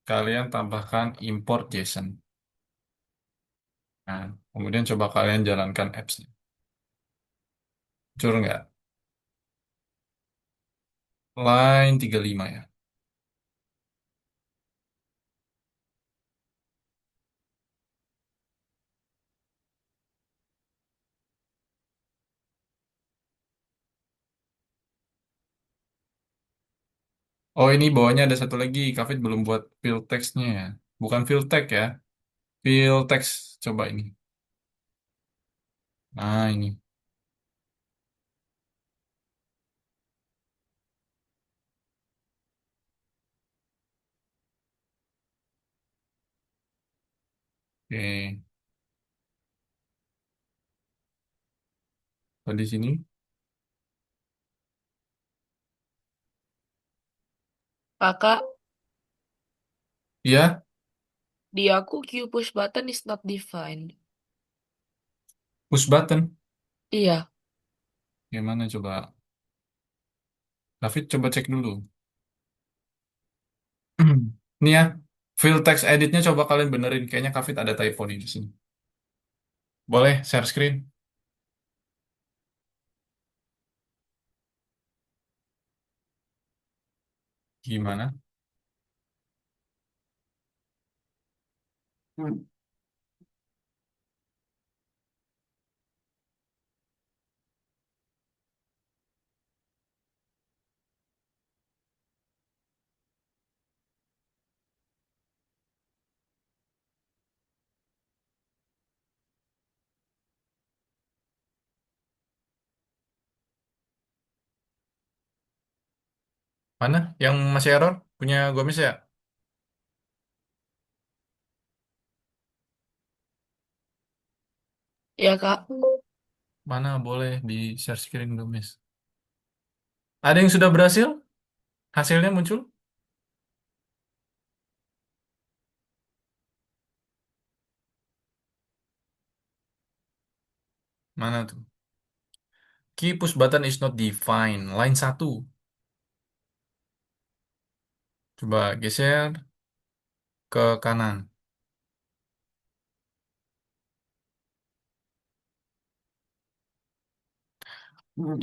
Speaker 1: Kalian tambahkan import JSON. Nah, kemudian coba kalian jalankan apps-nya. Muncul nggak? Line 35 ya. Oh, ini bawahnya ada satu lagi. Kafit belum buat field text-nya ya. Bukan field text ya. Field text. Coba ini. Nah, ini. Oke. Oh, di sini.
Speaker 4: Kakak,
Speaker 1: Ya,
Speaker 4: di aku Q push button is not defined.
Speaker 1: push button.
Speaker 4: Iya,
Speaker 1: Gimana coba? David coba cek dulu. Ini ya. Field text editnya coba kalian benerin. Kayaknya Kafit ada typo nih di sini. Boleh share screen? Gimana? Mana yang masih error? Punya Gomez ya?
Speaker 4: Ya, Kak.
Speaker 1: Mana boleh di share screen Gomez? Ada yang sudah berhasil? Hasilnya muncul? Mana tuh? Key push button is not defined. Line satu. Coba geser ke kanan.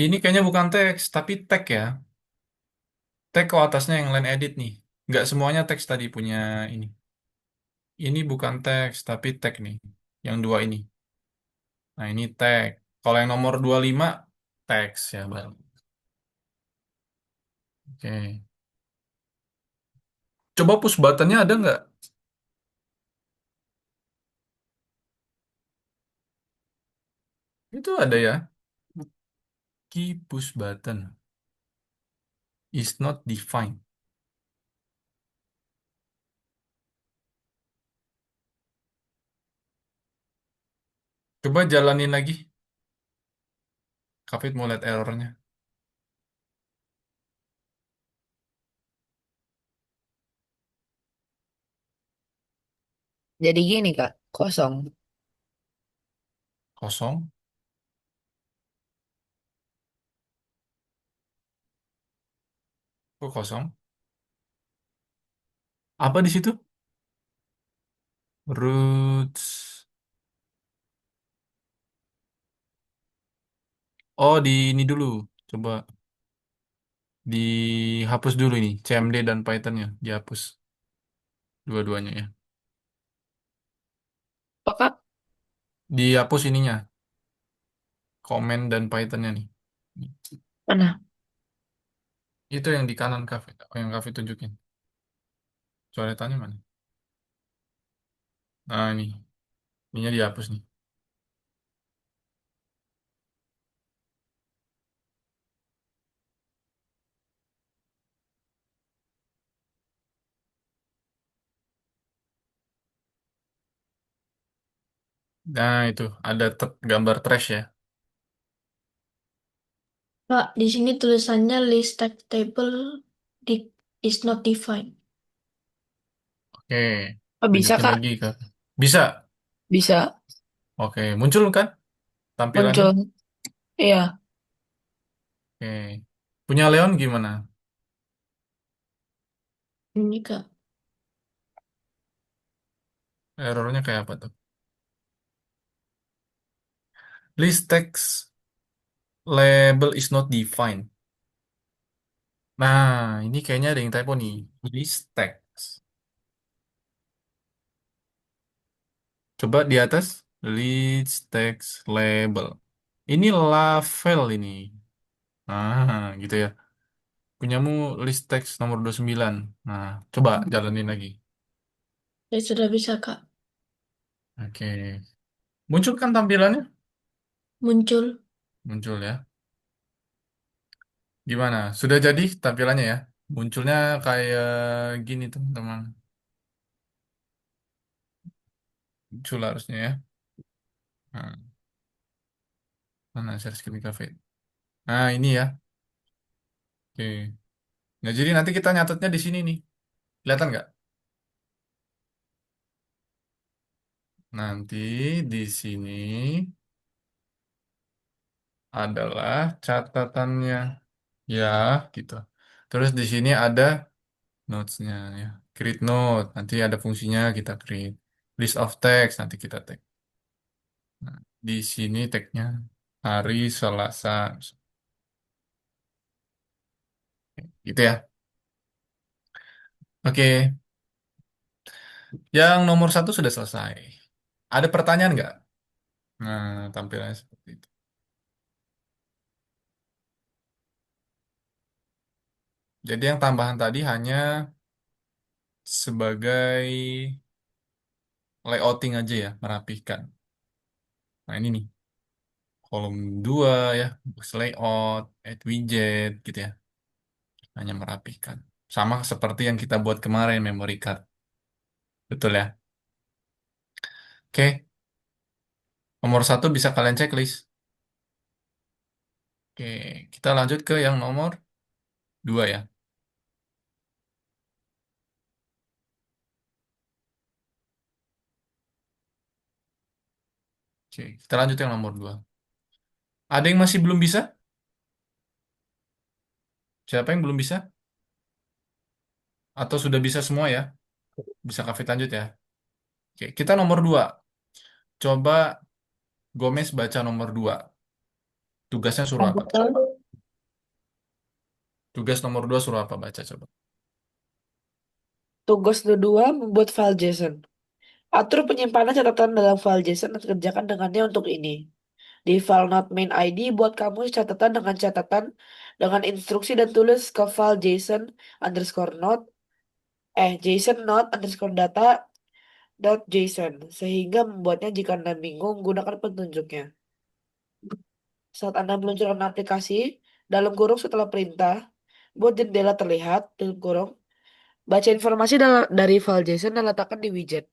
Speaker 1: Ini kayaknya bukan teks, tapi tag ya. Tag ke atasnya yang line edit nih. Nggak semuanya teks tadi punya ini. Ini bukan teks, tapi tag nih. Yang dua ini. Nah, ini tag. Kalau yang nomor 25 teks ya, Bang. Oke. Coba push buttonnya ada nggak? Itu ada ya. Key push button is not defined. Coba jalanin lagi. Kafit mau lihat errornya.
Speaker 4: Jadi gini, Kak. Kosong.
Speaker 1: Kosong. Kok kosong? Apa di situ? Roots. Oh, di ini dulu. Coba dihapus dulu ini. CMD dan Python-nya. Dihapus. Dua-duanya ya.
Speaker 4: Apa, Kak?
Speaker 1: Dihapus ininya. Comment dan Python-nya nih.
Speaker 4: Mana?
Speaker 1: Itu yang di kanan Kafit. Yang Kafit tunjukin. Coretannya mana? Nah, ini. Ininya dihapus nih. Nah, itu. Ada gambar trash ya.
Speaker 5: Kak, di sini tulisannya list type table di is not defined.
Speaker 1: Oke.
Speaker 4: Oh, bisa,
Speaker 1: Tunjukin
Speaker 4: Kak.
Speaker 1: lagi, Kak. Bisa.
Speaker 4: Bisa
Speaker 1: Oke. Muncul kan tampilannya?
Speaker 4: muncul. Iya.
Speaker 1: Oke. Punya Leon gimana?
Speaker 5: Ini Kak,
Speaker 1: Errornya kayak apa tuh? List text label is not defined. Nah, ini kayaknya ada yang typo nih. List text. Coba di atas. List text label. Ini label ini. Nah, gitu ya. Punyamu list text nomor 29. Nah, coba jalanin lagi.
Speaker 5: saya sudah bisa Kak.
Speaker 1: Oke. Muncul kan tampilannya?
Speaker 5: Muncul.
Speaker 1: Muncul ya. Gimana? Sudah jadi tampilannya ya? Munculnya kayak gini teman-teman. Muncul harusnya ya. Nah, mana share screen cafe? Nah, ini ya. Oke. Nah, jadi nanti kita nyatetnya di sini nih. Kelihatan nggak? Nanti di sini adalah catatannya. Ya, gitu. Terus di sini ada notes-nya ya. Create note. Nanti ada fungsinya kita create. List of text. Nanti kita tag. Nah, di sini tag-nya hari Selasa. Gitu ya. Oke, yang nomor satu sudah selesai. Ada pertanyaan nggak? Nah, tampilannya seperti itu. Jadi yang tambahan tadi hanya sebagai layouting aja ya, merapihkan. Nah ini nih, kolom 2 ya, box layout, add widget gitu ya, hanya merapihkan. Sama seperti yang kita buat kemarin, memory card. Betul ya? Oke, nomor satu bisa kalian checklist. Oke, kita lanjut ke yang nomor 2 ya. Oke, kita lanjut yang nomor 2. Ada yang masih belum bisa? Siapa yang belum bisa? Atau sudah bisa semua ya? Bisa Kafit lanjut ya? Oke, kita nomor 2. Coba Gomez baca nomor 2. Tugasnya suruh apa?
Speaker 4: Komputer.
Speaker 1: Tugas nomor 2 suruh apa? Baca coba.
Speaker 4: Tugas kedua membuat file JSON. Atur penyimpanan catatan dalam file JSON dan kerjakan dengannya untuk ini. Di file not main ID, buat kamu catatan dengan instruksi dan tulis ke file JSON underscore not, JSON not underscore data dot JSON, sehingga membuatnya jika Anda bingung, gunakan petunjuknya. Saat Anda meluncurkan aplikasi, dalam kurung setelah perintah, buat jendela terlihat, dalam kurung, baca informasi dari file JSON dan letakkan di widget.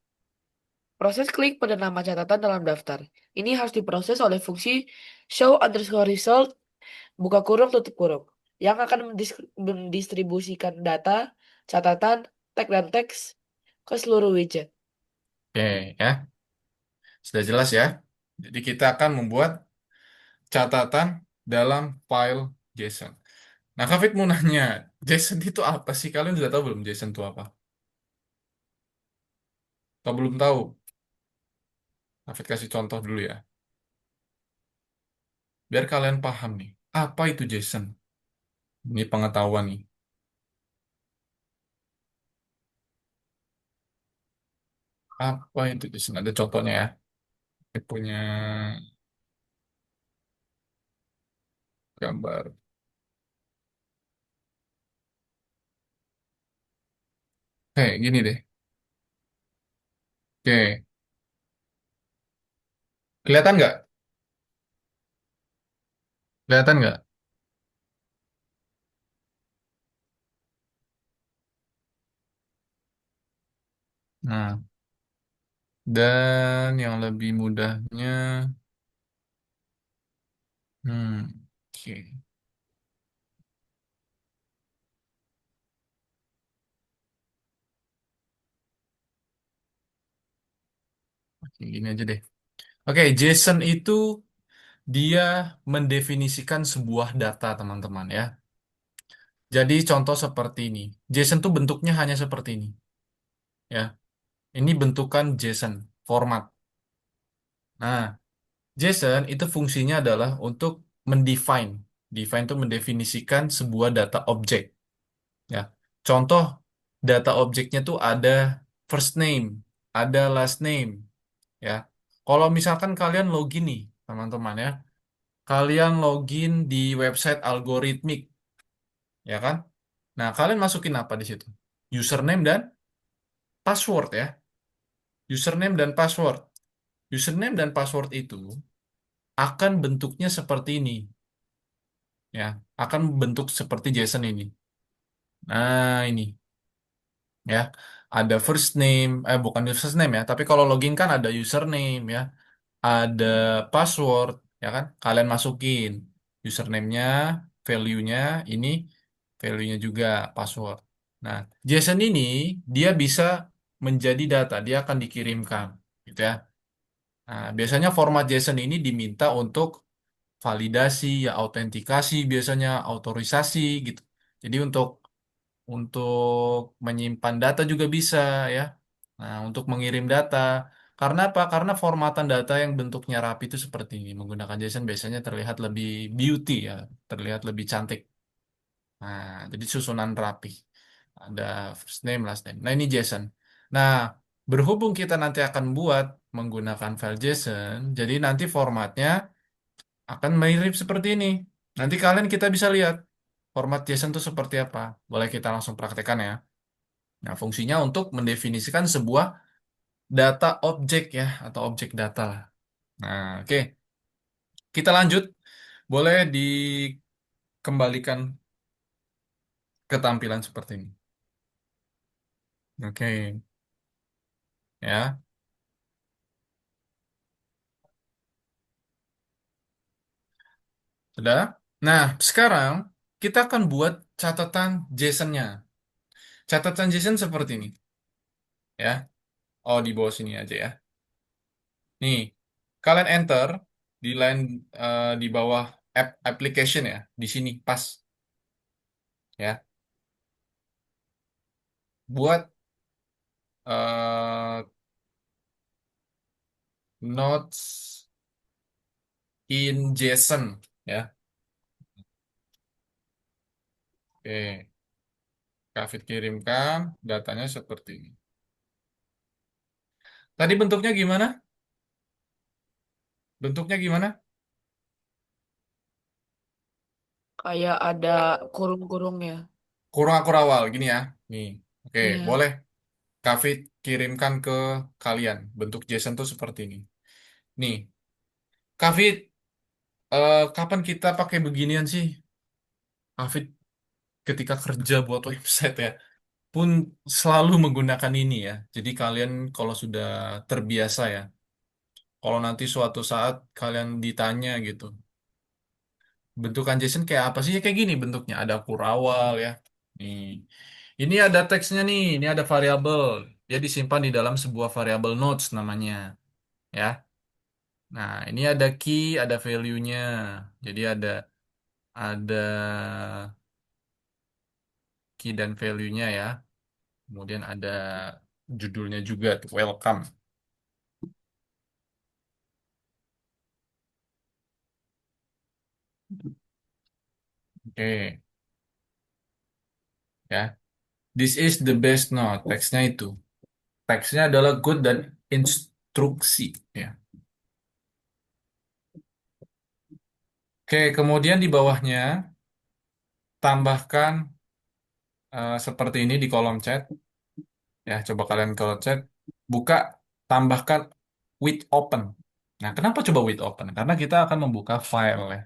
Speaker 4: Proses klik pada nama catatan dalam daftar. Ini harus diproses oleh fungsi show underscore result, buka kurung, tutup kurung, yang akan mendistribusikan data, catatan, tag, dan teks ke seluruh widget.
Speaker 1: Oke, ya. Sudah jelas ya. Jadi kita akan membuat catatan dalam file JSON. Nah, Kafit mau nanya, JSON itu apa sih? Kalian sudah tahu belum JSON itu apa? Atau belum tahu? Kafit kasih contoh dulu ya. Biar kalian paham nih. Apa itu JSON? Ini pengetahuan nih. Apa itu JSON? Ada contohnya ya. Saya punya gambar. Kayak gini deh. Oke, kelihatan nggak? Kelihatan nggak? Nah, dan yang lebih mudahnya, oke. Oke, gini aja deh. Oke, JSON itu dia mendefinisikan sebuah data, teman-teman ya. Jadi contoh seperti ini. JSON tuh bentuknya hanya seperti ini, ya. Ini bentukan JSON format. Nah, JSON itu fungsinya adalah untuk mendefine. Define itu mendefinisikan sebuah data objek, ya. Contoh data objeknya tuh ada first name, ada last name, ya. Kalau misalkan kalian login nih, teman-teman ya, kalian login di website algoritmik, ya kan? Nah, kalian masukin apa di situ? Username dan password ya. Username dan password. Username dan password itu akan bentuknya seperti ini, ya. Akan bentuk seperti JSON ini. Nah, ini ya. Ada first name, bukan first name ya, tapi kalau login kan ada username ya. Ada password, ya kan? Kalian masukin username-nya, value-nya, ini value-nya juga password. Nah, JSON ini dia bisa menjadi data, dia akan dikirimkan, gitu ya. Nah, biasanya format JSON ini diminta untuk validasi, ya autentikasi, biasanya autorisasi gitu. Jadi untuk menyimpan data juga bisa ya. Nah, untuk mengirim data. Karena apa? Karena formatan data yang bentuknya rapi itu seperti ini. Menggunakan JSON biasanya terlihat lebih beauty ya, terlihat lebih cantik. Nah, jadi susunan rapi. Ada first name, last name. Nah, ini JSON. Nah, berhubung kita nanti akan buat menggunakan file JSON, jadi nanti formatnya akan mirip seperti ini. Nanti kita bisa lihat format JSON itu seperti apa. Boleh kita langsung praktekkan ya. Nah, fungsinya untuk mendefinisikan sebuah data objek ya, atau objek data lah. Nah, oke. Kita lanjut. Boleh dikembalikan ke tampilan seperti ini. Oke, ya. Sudah? Nah, sekarang kita akan buat catatan JSON-nya. Catatan JSON seperti ini, ya. Oh, di bawah sini aja ya. Nih, kalian enter di line di bawah application ya, di sini pas ya. Buat eh, notes in JSON ya. Oke, Kavit kirimkan datanya seperti ini. Tadi bentuknya gimana? Bentuknya gimana?
Speaker 4: Kayak ada kurung-kurungnya.
Speaker 1: Kurang aku awal gini ya. Nih, oke,
Speaker 4: Iya.
Speaker 1: boleh. Kavit kirimkan ke kalian. Bentuk JSON tuh seperti ini. Nih, Kavit, kapan kita pakai beginian sih? Kavit ketika kerja buat website ya, pun selalu menggunakan ini ya. Jadi kalian kalau sudah terbiasa ya, kalau nanti suatu saat kalian ditanya gitu, bentukan JSON kayak apa sih? Ya kayak gini bentuknya. Ada kurawal ya. Nih, ini ada teksnya nih, ini ada variabel. Dia disimpan di dalam sebuah variabel notes namanya, ya. Nah, ini ada key, ada value-nya. Jadi ada key dan value-nya ya. Kemudian ada judulnya juga, tuh, welcome. Oke, ya. This is the best note. Teksnya itu. Teksnya adalah good dan instruksi, ya. Oke, kemudian di bawahnya tambahkan seperti ini di kolom chat. Ya, coba kalian kalau chat buka, tambahkan with open. Nah, kenapa coba with open? Karena kita akan membuka file ya.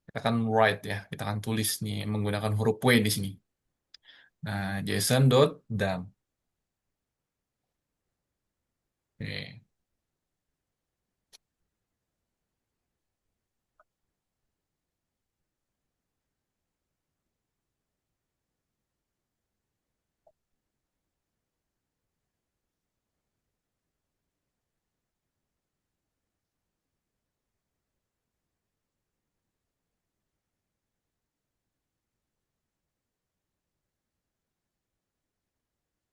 Speaker 1: Kita akan write ya, kita akan tulis nih menggunakan huruf W di sini. Nah, json.dump. Oke.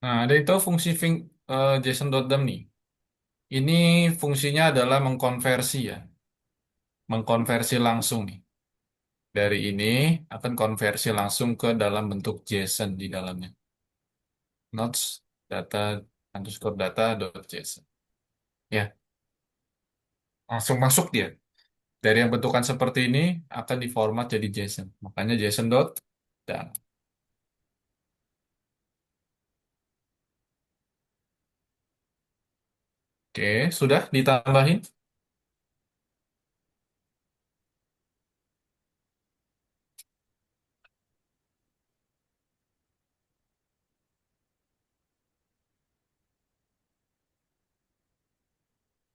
Speaker 1: Nah, ada itu fungsi json.dump nih. Ini fungsinya adalah mengkonversi ya, mengkonversi langsung nih. Dari ini akan konversi langsung ke dalam bentuk JSON di dalamnya. Notes data underscore data dot JSON. Ya, langsung masuk dia. Dari yang bentukan seperti ini akan diformat jadi JSON. Makanya JSON dot dan. Oke, sudah ditambahin?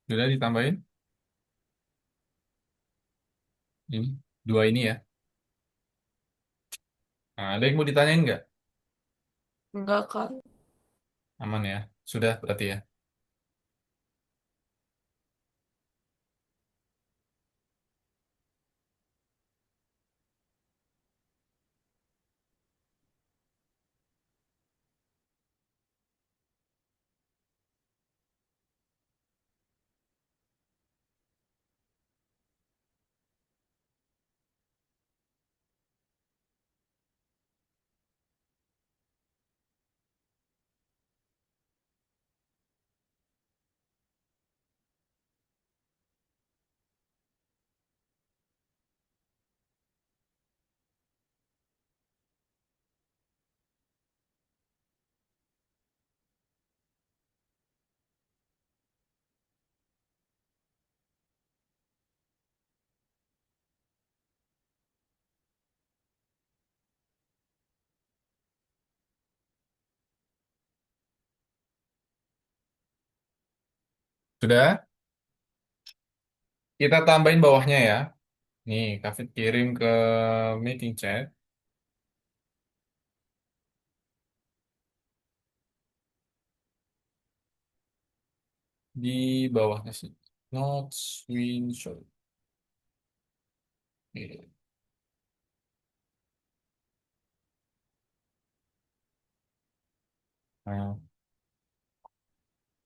Speaker 1: Sudah ditambahin? Ini, dua ini ya. Nah, ada yang mau ditanyain nggak?
Speaker 4: Enggak, Kak.
Speaker 1: Aman ya. Sudah berarti ya. Sudah? Kita tambahin bawahnya ya. Nih, Kafit kirim ke meeting chat. Di bawahnya sih. Not screenshot. Oke. Nah,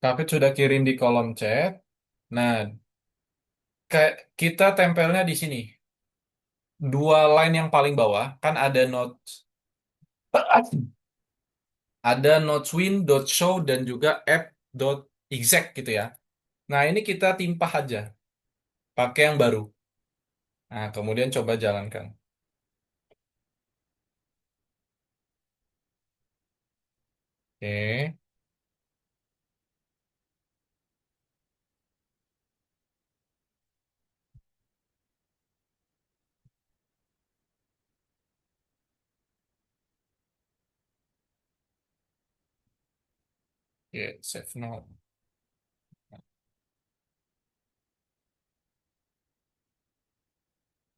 Speaker 1: Kafit sudah kirim di kolom chat. Nah, kayak kita tempelnya di sini. Dua line yang paling bawah kan ada notes, ada noteswin.show dan juga app.exec gitu ya. Nah, ini kita timpah aja pakai yang baru. Nah, kemudian coba jalankan. Oke. Oke, save note.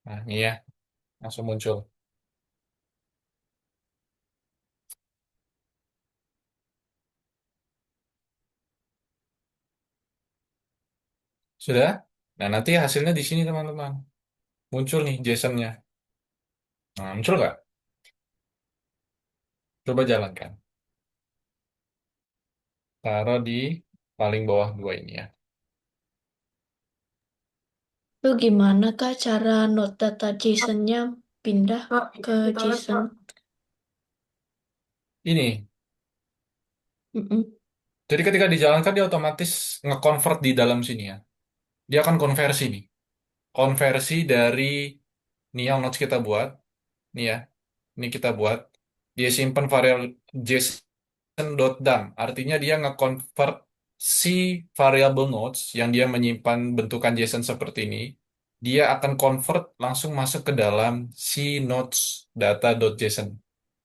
Speaker 1: Nah, ini ya, langsung muncul. Sudah? Nah, nanti hasilnya di sini, teman-teman. Muncul nih JSON-nya. Nah, muncul nggak? Coba jalankan. Taruh di paling bawah dua ini ya.
Speaker 5: Itu gimana Kak cara note data JSON-nya pindah
Speaker 2: Kak,
Speaker 5: ke
Speaker 2: izin ke toilet,
Speaker 5: JSON?
Speaker 2: Kak.
Speaker 1: Ini.
Speaker 5: Mm-mm.
Speaker 1: Jadi ketika dijalankan, dia otomatis nge-convert di dalam sini ya. Dia akan konversi nih. Konversi dari nih yang notes kita buat. Nih ya. Ini kita buat. Dia simpan variabel JSON.dump. Artinya dia nge-convert si variable notes yang dia menyimpan bentukan JSON seperti ini. Dia akan convert langsung masuk ke dalam si notes data.json.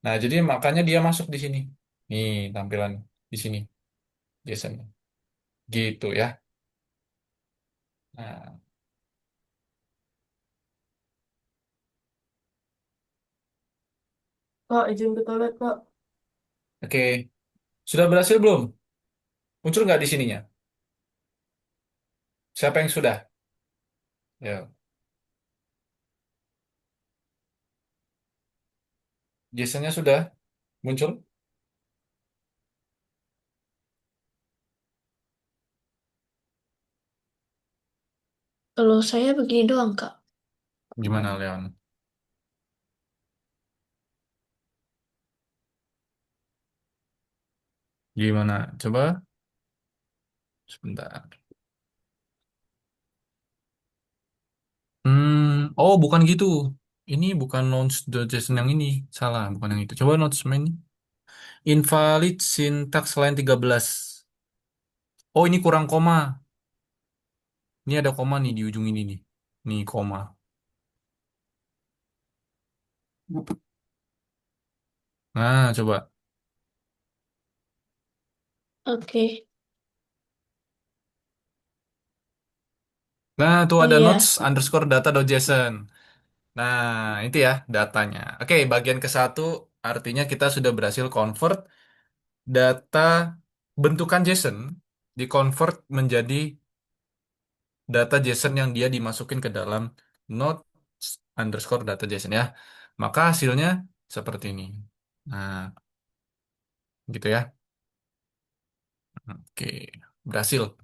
Speaker 1: Nah, jadi makanya dia masuk di sini. Nih tampilan di sini JSON. Gitu ya. Nah,
Speaker 2: Kak, izin ke toilet, Kak.
Speaker 1: oke. Sudah berhasil belum? Muncul nggak di sininya? Siapa yang sudah? Ya, JSON-nya sudah muncul.
Speaker 5: Kalau saya begini doang Kak.
Speaker 1: Gimana, Leon? Gimana? Coba sebentar. Oh bukan gitu. Ini bukan notes.json yang ini. Salah, bukan yang itu. Coba notes main. Invalid syntax line 13. Oh, ini kurang koma. Ini ada koma nih di ujung ini nih. Nih koma. Nah, coba.
Speaker 5: Oke.
Speaker 1: Nah, tuh
Speaker 5: Oh
Speaker 1: ada notes
Speaker 5: iya.
Speaker 1: underscore data.json. Nah, itu ya datanya. Oke, bagian ke satu artinya kita sudah berhasil convert data bentukan JSON di-convert menjadi data JSON yang dia dimasukin ke dalam notes underscore data JSON ya. Maka hasilnya seperti ini. Nah, gitu ya. Oke, berhasil.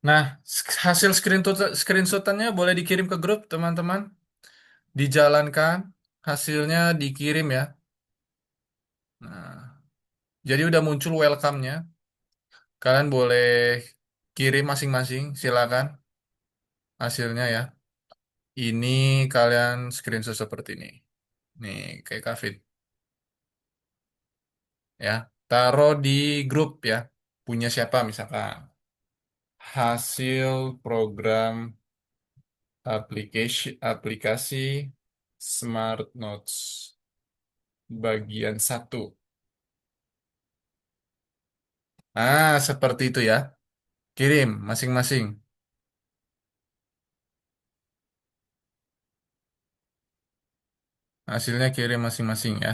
Speaker 1: Nah, hasil screenshotannya boleh dikirim ke grup, teman-teman. Dijalankan, hasilnya dikirim ya. Nah, jadi udah muncul welcome-nya. Kalian boleh kirim masing-masing, silakan hasilnya ya. Ini kalian screenshot seperti ini. Nih, kayak Kafit ya. Taruh di grup ya. Punya siapa misalkan. Hasil program aplikasi Smart Notes bagian 1. Ah, seperti itu ya. Kirim masing-masing. Hasilnya kirim masing-masing ya.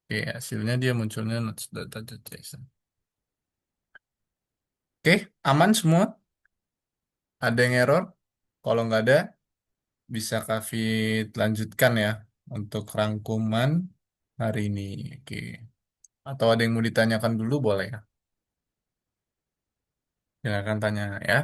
Speaker 1: Oke, hasilnya dia munculnya notes data.json. Oke, aman semua? Ada yang error? Kalau nggak ada, bisa Kafit lanjutkan ya untuk rangkuman hari ini. Oke. Atau ada yang mau ditanyakan dulu boleh ya. Silakan tanya ya.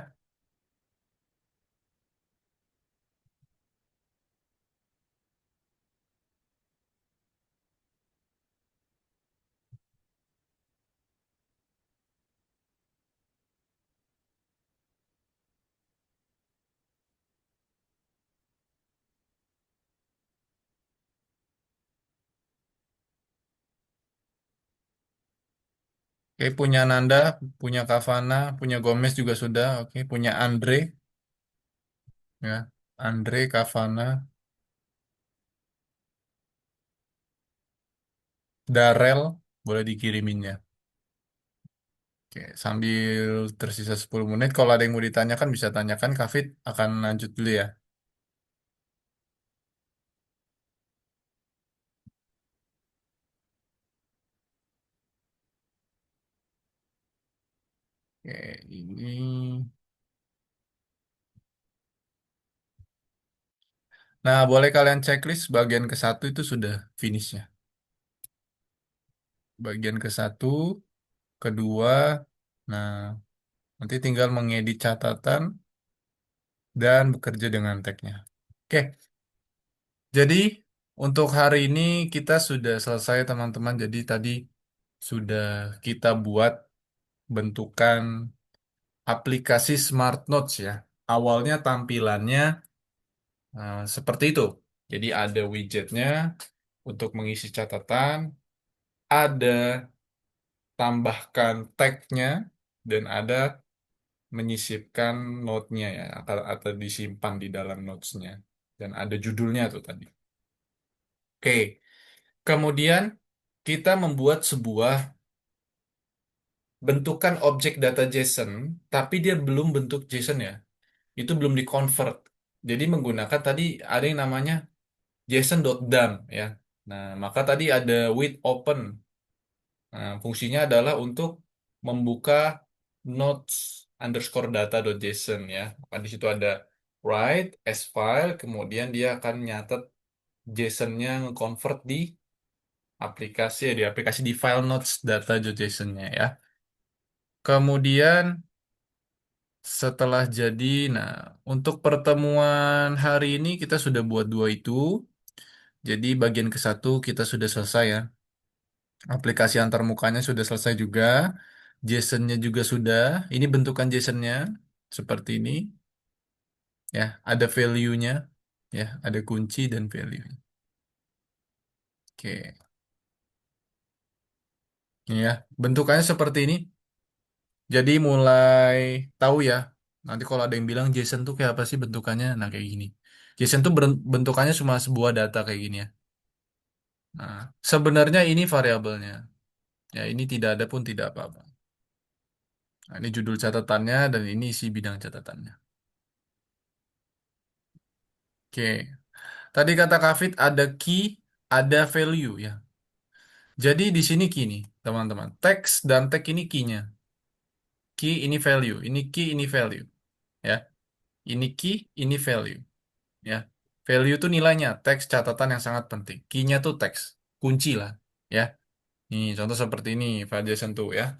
Speaker 1: Oke, punya Nanda, punya Kavana, punya Gomez juga sudah. Oke, punya Andre ya. Andre, Kavana, Darel boleh dikirimin ya. Oke, sambil tersisa 10 menit, kalau ada yang mau ditanyakan bisa tanyakan. Kafit akan lanjut dulu ya. Oke, ini. Nah, boleh kalian checklist bagian ke satu itu sudah finish ya. Bagian ke satu, kedua, nah nanti tinggal mengedit catatan dan bekerja dengan tagnya. Oke, jadi untuk hari ini kita sudah selesai teman-teman. Jadi tadi sudah kita buat bentukan aplikasi Smart Notes ya. Awalnya tampilannya seperti itu. Jadi ada widgetnya untuk mengisi catatan, ada tambahkan tagnya, dan ada menyisipkan note-nya ya, atau disimpan di dalam notes-nya. Dan ada judulnya tuh tadi. Oke, kemudian kita membuat sebuah bentukan objek data JSON, tapi dia belum bentuk JSON ya. Itu belum di-convert. Jadi menggunakan tadi ada yang namanya JSON.dump ya. Nah, maka tadi ada with open. Nah, fungsinya adalah untuk membuka notes underscore data.json ya. Maka di situ ada write as file, kemudian dia akan nyatet JSON-nya convert di aplikasi di file notes data.json-nya ya. Kemudian setelah jadi, nah untuk pertemuan hari ini kita sudah buat dua itu. Jadi bagian ke satu kita sudah selesai ya. Aplikasi antarmukanya sudah selesai juga. JSON-nya juga sudah. Ini bentukan JSON-nya seperti ini. Ya, ada value-nya. Ya, ada kunci dan value. Oke. Ini ya, bentukannya seperti ini. Jadi mulai tahu ya. Nanti kalau ada yang bilang JSON tuh kayak apa sih bentukannya? Nah, kayak gini. JSON tuh bentukannya cuma sebuah data kayak gini ya. Nah, sebenarnya ini variabelnya. Ya, ini tidak ada pun tidak apa-apa. Nah, ini judul catatannya dan ini isi bidang catatannya. Oke. Tadi kata Kafit ada key, ada value ya. Jadi di sini key nih, teman-teman. Teks dan tag ini key-nya. Key ini value, ini key ini value ya. Ini key, ini value ya. Value itu nilainya, teks catatan yang sangat penting. Key-nya tuh teks, kunci lah ya. Nih, contoh seperti ini, file JSON tuh ya.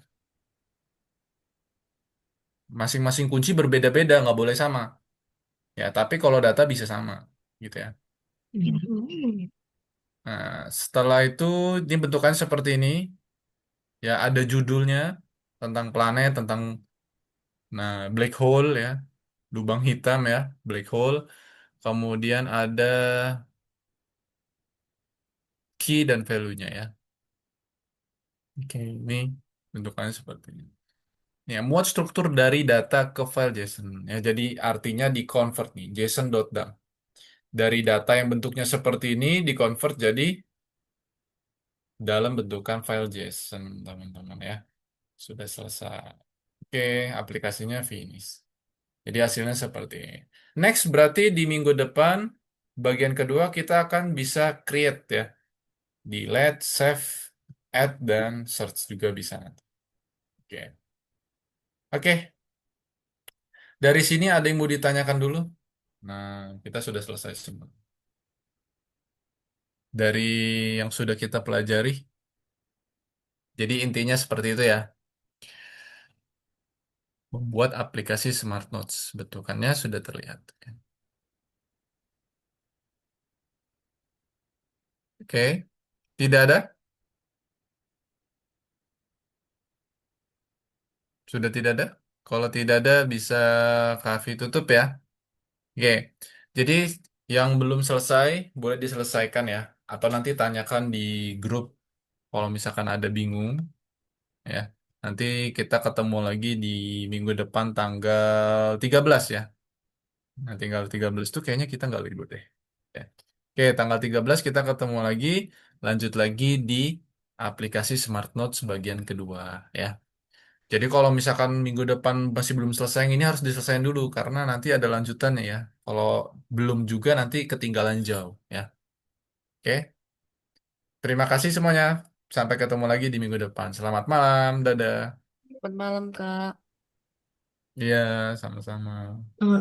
Speaker 1: Masing-masing kunci berbeda-beda, nggak boleh sama. Ya, tapi kalau data bisa sama gitu ya. Nah, setelah itu ini bentukannya seperti ini. Ya, ada judulnya tentang planet, tentang black hole ya, lubang hitam ya, black hole. Kemudian ada key dan value-nya ya. Oke, ini bentukannya seperti ini. Ya, muat struktur dari data ke file JSON. Ya, jadi artinya di-convert nih, JSON.dump. Dari data yang bentuknya seperti ini, di-convert jadi dalam bentukan file JSON, teman-teman ya. Sudah selesai. Oke, aplikasinya finish. Jadi hasilnya seperti ini. Next, berarti di minggu depan, bagian kedua kita akan bisa create ya. Delete, save, add, dan search juga bisa nanti. Oke. Oke, dari sini ada yang mau ditanyakan dulu? Nah, kita sudah selesai semua. Dari yang sudah kita pelajari. Jadi intinya seperti itu ya. Membuat aplikasi Smart Notes. Bentukannya sudah terlihat. Oke, tidak ada? Sudah tidak ada? Kalau tidak ada, bisa Kavi tutup ya. Oke, jadi yang belum selesai, boleh diselesaikan ya. Atau nanti tanyakan di grup kalau misalkan ada bingung ya. Nanti kita ketemu lagi di minggu depan tanggal 13 ya. Nah, tinggal 13 itu kayaknya kita nggak libur deh. Ya. Oke, tanggal 13 kita ketemu lagi, lanjut lagi di aplikasi Smart Notes bagian kedua ya. Jadi kalau misalkan minggu depan masih belum selesai, yang ini harus diselesaikan dulu karena nanti ada lanjutannya ya. Kalau belum juga nanti ketinggalan jauh ya. Oke, terima kasih semuanya. Sampai ketemu lagi di minggu depan. Selamat malam, dadah.
Speaker 4: Selamat malam, Kak.
Speaker 1: Iya, sama-sama.